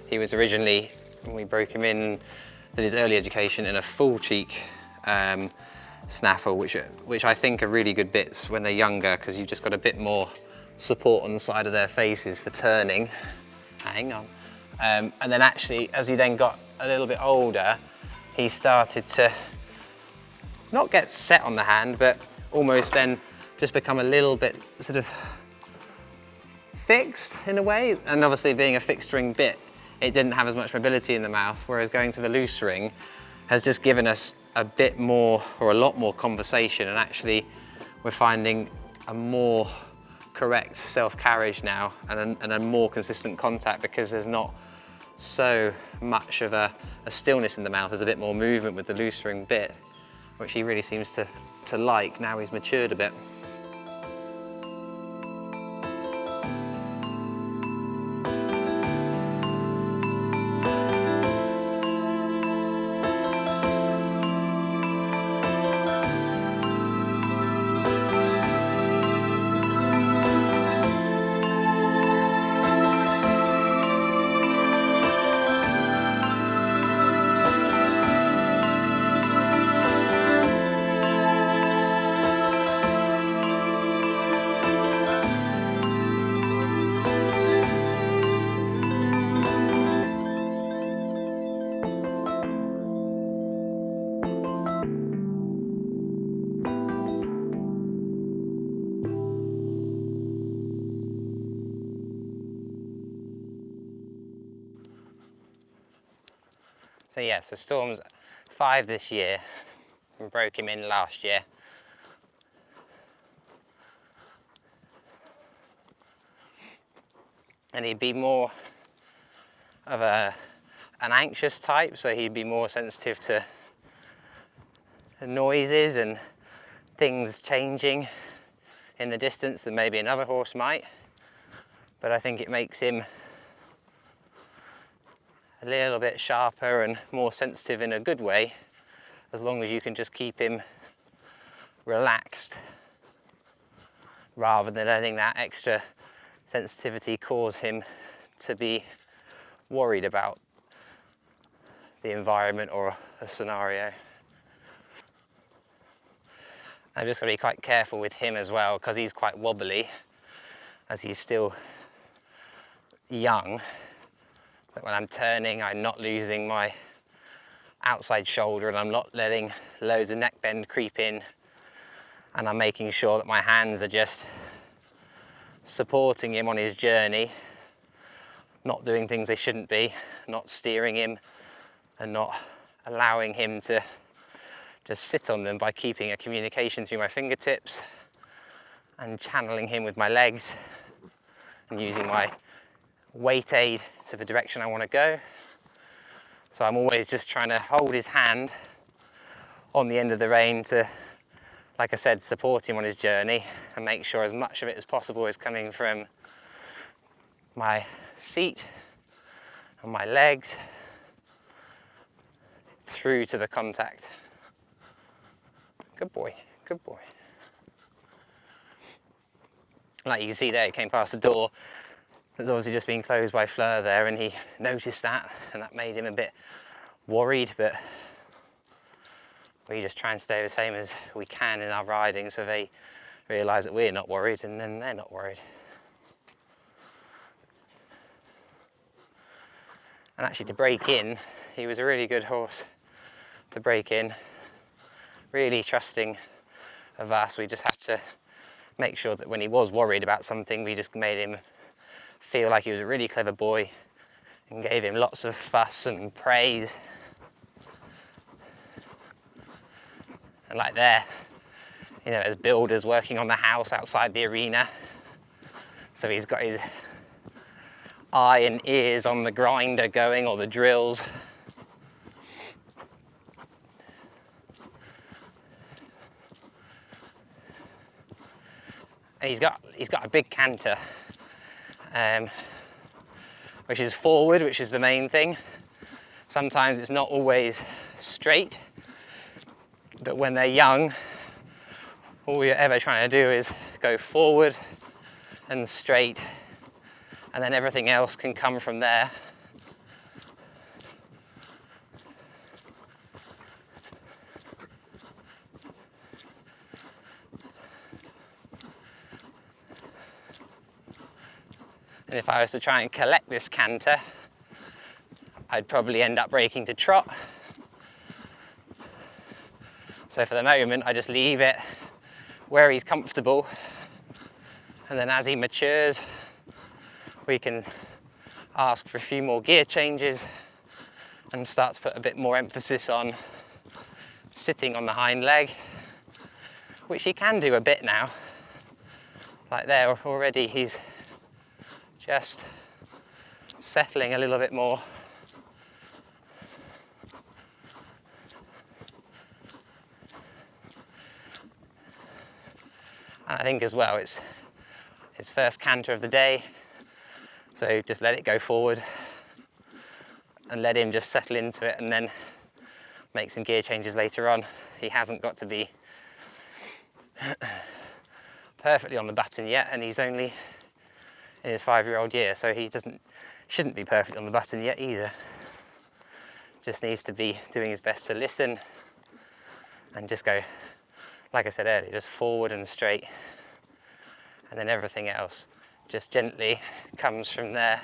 He was originally, when we broke him in, did his early education in a full cheek snaffle, which I think are really good bits when they're younger, because you've just got a bit more support on the side of their faces for turning. Hang on. And then actually, as he then got a little bit older, he started to not get set on the hand, but almost then just become a little bit sort of fixed in a way. And obviously being a fixed ring bit, it didn't have as much mobility in the mouth, whereas going to the loose ring has just given us a bit more, or a lot more conversation, and actually we're finding a more correct self-carriage now and a more consistent contact, because there's not so much of a stillness in the mouth. There's a bit more movement with the loose ring bit, which he really seems to like now he's matured a bit. So yeah, so Storm's 5 this year. We broke him in last year. And he'd be more of an anxious type, so he'd be more sensitive to noises and things changing in the distance than maybe another horse might. But I think it makes him a little bit sharper and more sensitive in a good way, as long as you can just keep him relaxed rather than letting that extra sensitivity cause him to be worried about the environment or a scenario. I've just got to be quite careful with him as well, because he's quite wobbly as he's still young. But when I'm turning, I'm not losing my outside shoulder, and I'm not letting loads of neck bend creep in, and I'm making sure that my hands are just supporting him on his journey, not doing things they shouldn't be, not steering him and not allowing him to just sit on them, by keeping a communication through my fingertips and channeling him with my legs and using my weight aid to the direction I want to go. So I'm always just trying to hold his hand on the end of the rein to, like I said, support him on his journey and make sure as much of it as possible is coming from my seat and my legs through to the contact. Good boy, good boy. Like you can see there, he came past the door. It's obviously just been closed by Fleur there, and he noticed that, and that made him a bit worried, but we just try and stay the same as we can in our riding, so they realise that we're not worried, and then they're not worried. And actually, to break in, he was a really good horse to break in, really trusting of us. We just had to make sure that when he was worried about something, we just made him feel like he was a really clever boy and gave him lots of fuss and praise. And like there, you know, as builders working on the house outside the arena, so he's got his eye and ears on the grinder going, or the drills. And he's got a big canter, which is forward, which is the main thing. Sometimes it's not always straight, but when they're young, all we're ever trying to do is go forward and straight, and then everything else can come from there. And if I was to try and collect this canter, I'd probably end up breaking to trot. So for the moment, I just leave it where he's comfortable, and then as he matures, we can ask for a few more gear changes and start to put a bit more emphasis on sitting on the hind leg, which he can do a bit now. Like there already, he's just settling a little bit more. And I think as well, it's his first canter of the day, so just let it go forward and let him just settle into it, and then make some gear changes later on. He hasn't got to be perfectly on the button yet, and he's only in his 5-year-old year, so he shouldn't be perfectly on the button yet either. Just needs to be doing his best to listen and just go, like I said earlier, just forward and straight, and then everything else just gently comes from there.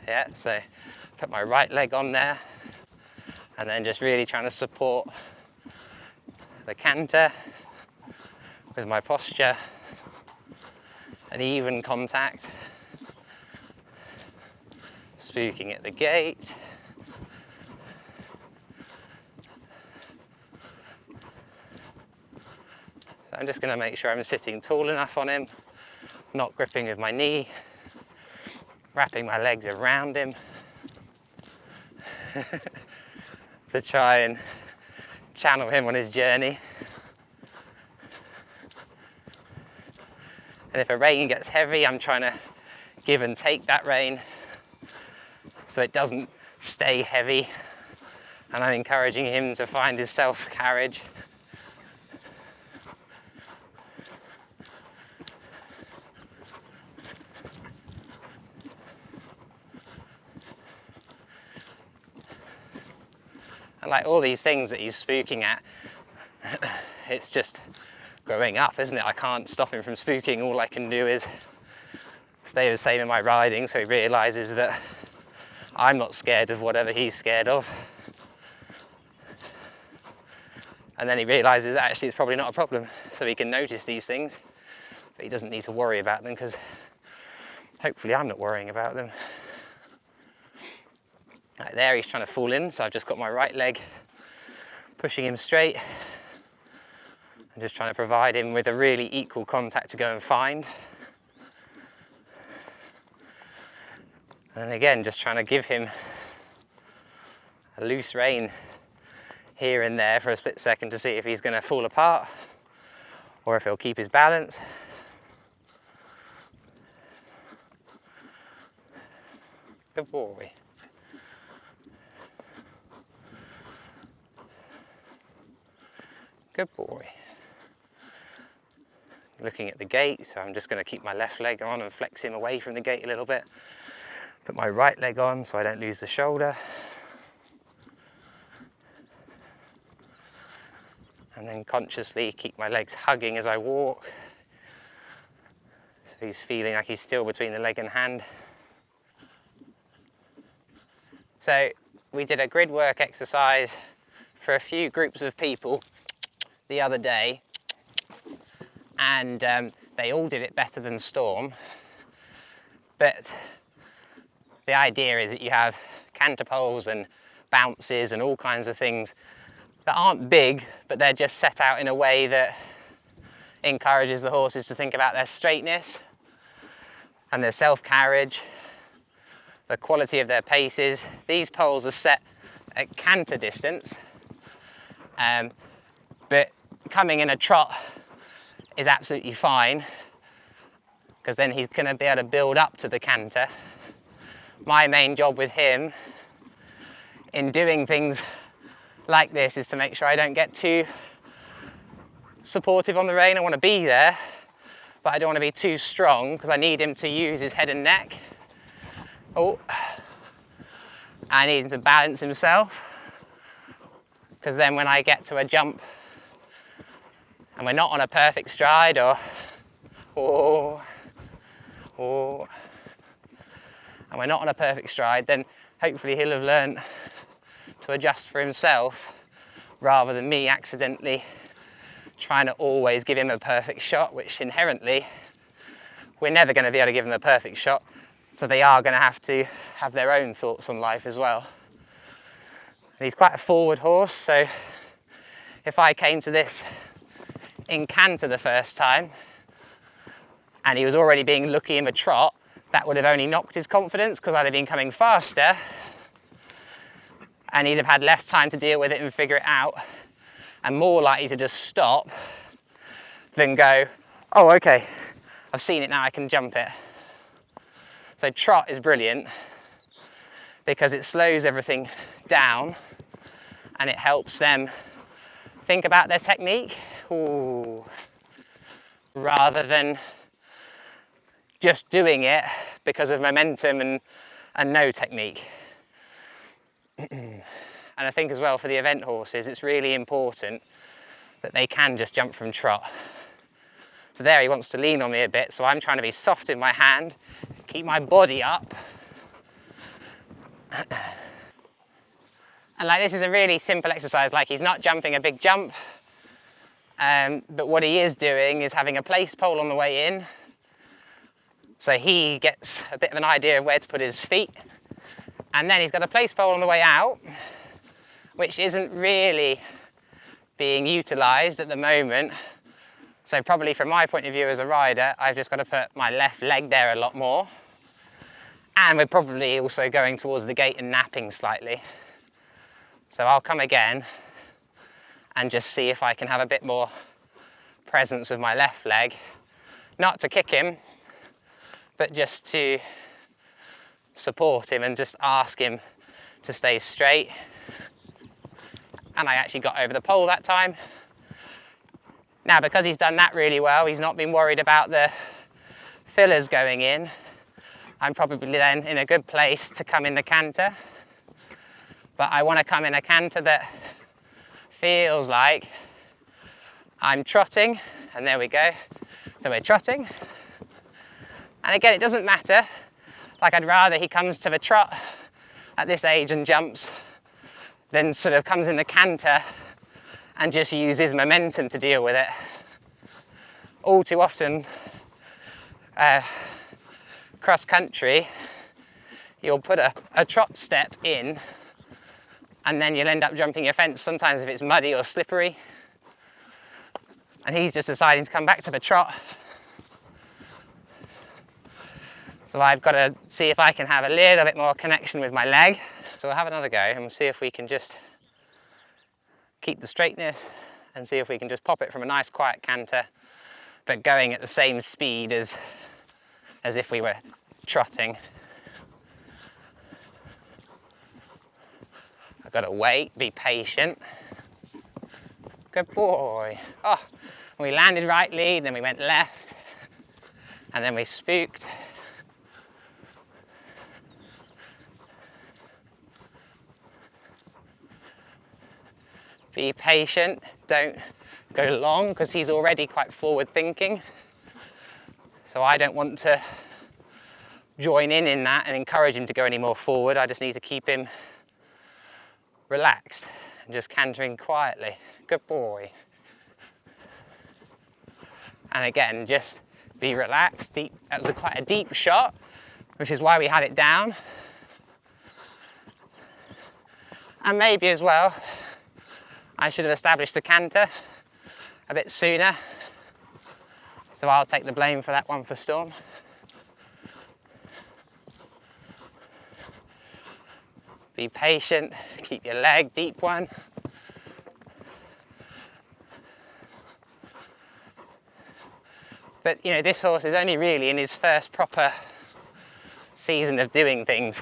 Yeah, so put my right leg on there, and then just really trying to support the canter with my posture, an even contact, spooking at the gate. So I'm just going to make sure I'm sitting tall enough on him, not gripping with my knee, wrapping my legs around him to try and channel him on his journey. And if a rein gets heavy, I'm trying to give and take that rein so it doesn't stay heavy, and I'm encouraging him to find his self-carriage. And like all these things that he's spooking at, it's just growing up, isn't it? I can't stop him from spooking. All I can do is stay the same in my riding, so he realises that I'm not scared of whatever he's scared of. And then he realises that actually it's probably not a problem, so he can notice these things, but he doesn't need to worry about them, because hopefully I'm not worrying about them. Right there, he's trying to fall in, so I've just got my right leg pushing him straight and just trying to provide him with a really equal contact to go and find. And again, just trying to give him a loose rein here and there for a split second to see if he's going to fall apart or if he'll keep his balance. Good boy. Good boy. Looking at the gate, so I'm just going to keep my left leg on and flex him away from the gate a little bit. Put my right leg on so I don't lose the shoulder. And then consciously keep my legs hugging as I walk. So he's feeling like he's still between the leg and hand. So we did a grid work exercise for a few groups of people the other day, and they all did it better than Storm. But the idea is that you have canter poles and bounces and all kinds of things that aren't big, but they're just set out in a way that encourages the horses to think about their straightness and their self-carriage, the quality of their paces. These poles are set at canter distance, but coming in a trot is absolutely fine, because then he's going to be able to build up to the canter. My main job with him in doing things like this is to make sure I don't get too supportive on the rein. I want to be there, but I don't want to be too strong, because I need him to use his head and neck. Oh, I need him to balance himself, because then when I get to a jump and we're not on a perfect stride, or and we're not on a perfect stride, then hopefully he'll have learned to adjust for himself, rather than me accidentally trying to always give him a perfect shot, which inherently we're never going to be able to give him a perfect shot. So they are going to have their own thoughts on life as well. And he's quite a forward horse, so if I came to this in canter the first time and he was already being lucky in a trot, that would have only knocked his confidence, because I'd have been coming faster and he'd have had less time to deal with it and figure it out, and more likely to just stop than go, oh, okay, I've seen it now, I can jump it. So trot is brilliant because it slows everything down and it helps them think about their technique, rather than just doing it because of momentum and no technique. And I think as well for the event horses, it's really important that they can just jump from trot. So there he wants to lean on me a bit, so I'm trying to be soft in my hand, keep my body up. And like, this is a really simple exercise, like he's not jumping a big jump, but what he is doing is having a place pole on the way in, so he gets a bit of an idea of where to put his feet, and then he's got a place pole on the way out, which isn't really being utilised at the moment. So probably from my point of view as a rider, I've just got to put my left leg there a lot more, and we're probably also going towards the gate and napping slightly. So I'll come again and just see if I can have a bit more presence with my left leg, not to kick him, but just to support him and just ask him to stay straight. And I actually got over the pole that time. Now, because he's done that really well, he's not been worried about the fillers going in, I'm probably then in a good place to come in the canter. But I want to come in a canter that feels like I'm trotting, and there we go. So we're trotting. And again, it doesn't matter. Like, I'd rather he comes to the trot at this age and jumps than sort of comes in the canter and just uses momentum to deal with it. All too often, cross country, you'll put a trot step in and then you'll end up jumping your fence, sometimes if it's muddy or slippery. And he's just deciding to come back to the trot. So I've got to see if I can have a little bit more connection with my leg. So we'll have another go and we'll see if we can just keep the straightness and see if we can just pop it from a nice quiet canter, but going at the same speed as if we were trotting. I've got to wait, be patient. Good boy. Oh, we landed right lead, then we went left, and then we spooked. Be patient, don't go long because he's already quite forward thinking. So I don't want to join in that and encourage him to go any more forward. I just need to keep him relaxed and just cantering quietly. Good boy. And again, just be relaxed. Deep. That was quite a deep shot, which is why we had it down. And maybe as well, I should have established the canter a bit sooner. So I'll take the blame for that one for Storm. Be patient, keep your leg, deep one. But you know, this horse is only really in his first proper season of doing things.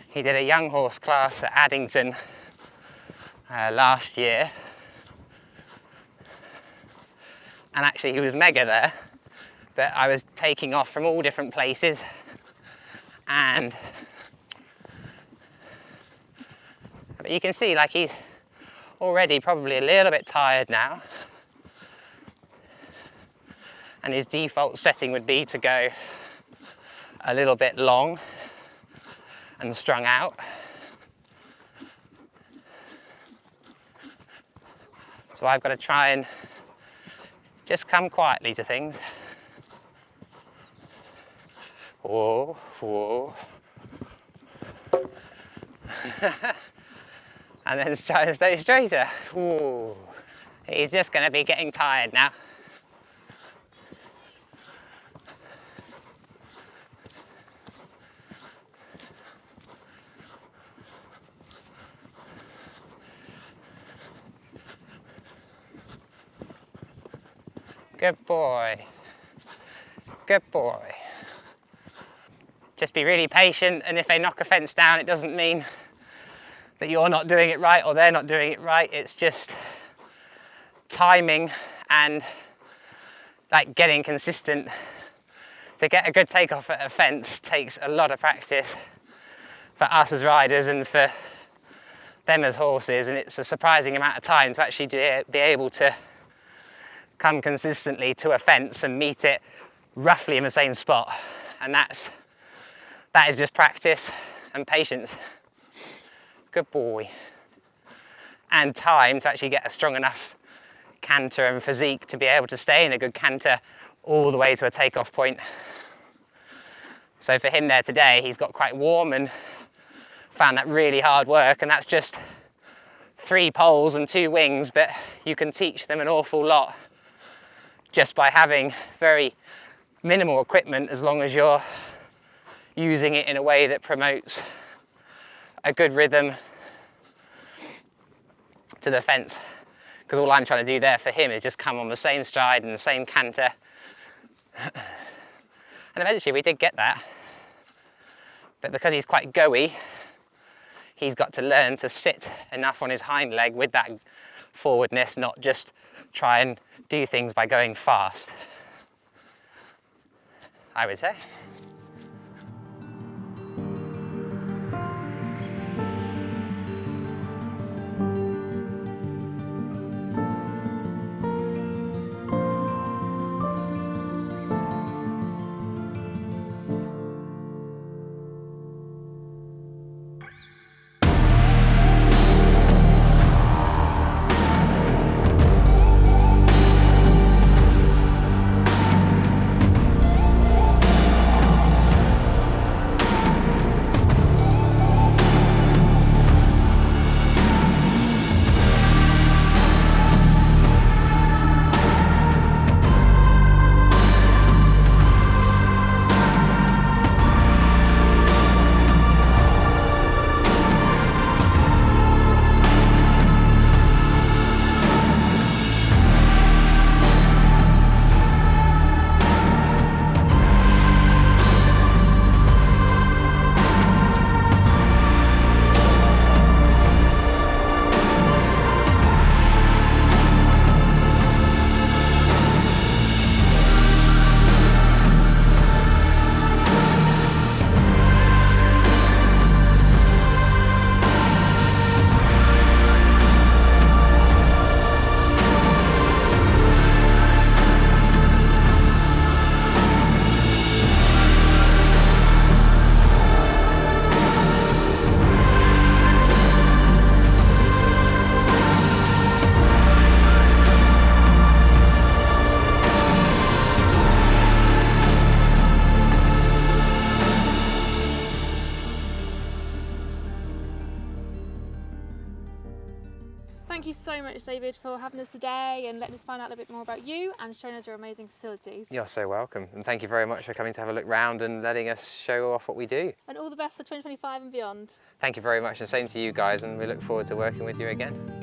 He did a young horse class at Addington last year. And actually he was mega there, but I was taking off from all different places, and but you can see like he's already probably a little bit tired now, and his default setting would be to go a little bit long and strung out. So I've got to try and just come quietly to things. Whoa, whoa. And then try to stay straighter. Whoa. He's just going to be getting tired now. Good boy. Good boy. Just be really patient, and if they knock a fence down, it doesn't mean that you're not doing it right or they're not doing it right. It's just timing and like getting consistent. To get a good takeoff at a fence takes a lot of practice for us as riders and for them as horses, and it's a surprising amount of time to actually be able to come consistently to a fence and meet it roughly in the same spot. And that is just practice and patience. Good boy. And time to actually get a strong enough canter and physique to be able to stay in a good canter all the way to a takeoff point. So for him there today, he's got quite warm and found that really hard work, and that's just 3 poles and 2 wings, but you can teach them an awful lot just by having very minimal equipment, as long as you're using it in a way that promotes a good rhythm to the fence. Because all I'm trying to do there for him is just come on the same stride and the same canter. And eventually we did get that. But because he's quite go-y, he's got to learn to sit enough on his hind leg with that forwardness, not just try and do things by going fast, I would say. thank you so much, David, for having us today and letting us find out a little bit more about you and showing us your amazing facilities. You're so welcome, and thank you very much for coming to have a look round and letting us show off what we do. And all the best for 2025 and beyond. Thank you very much, and same to you guys, and we look forward to working with you again.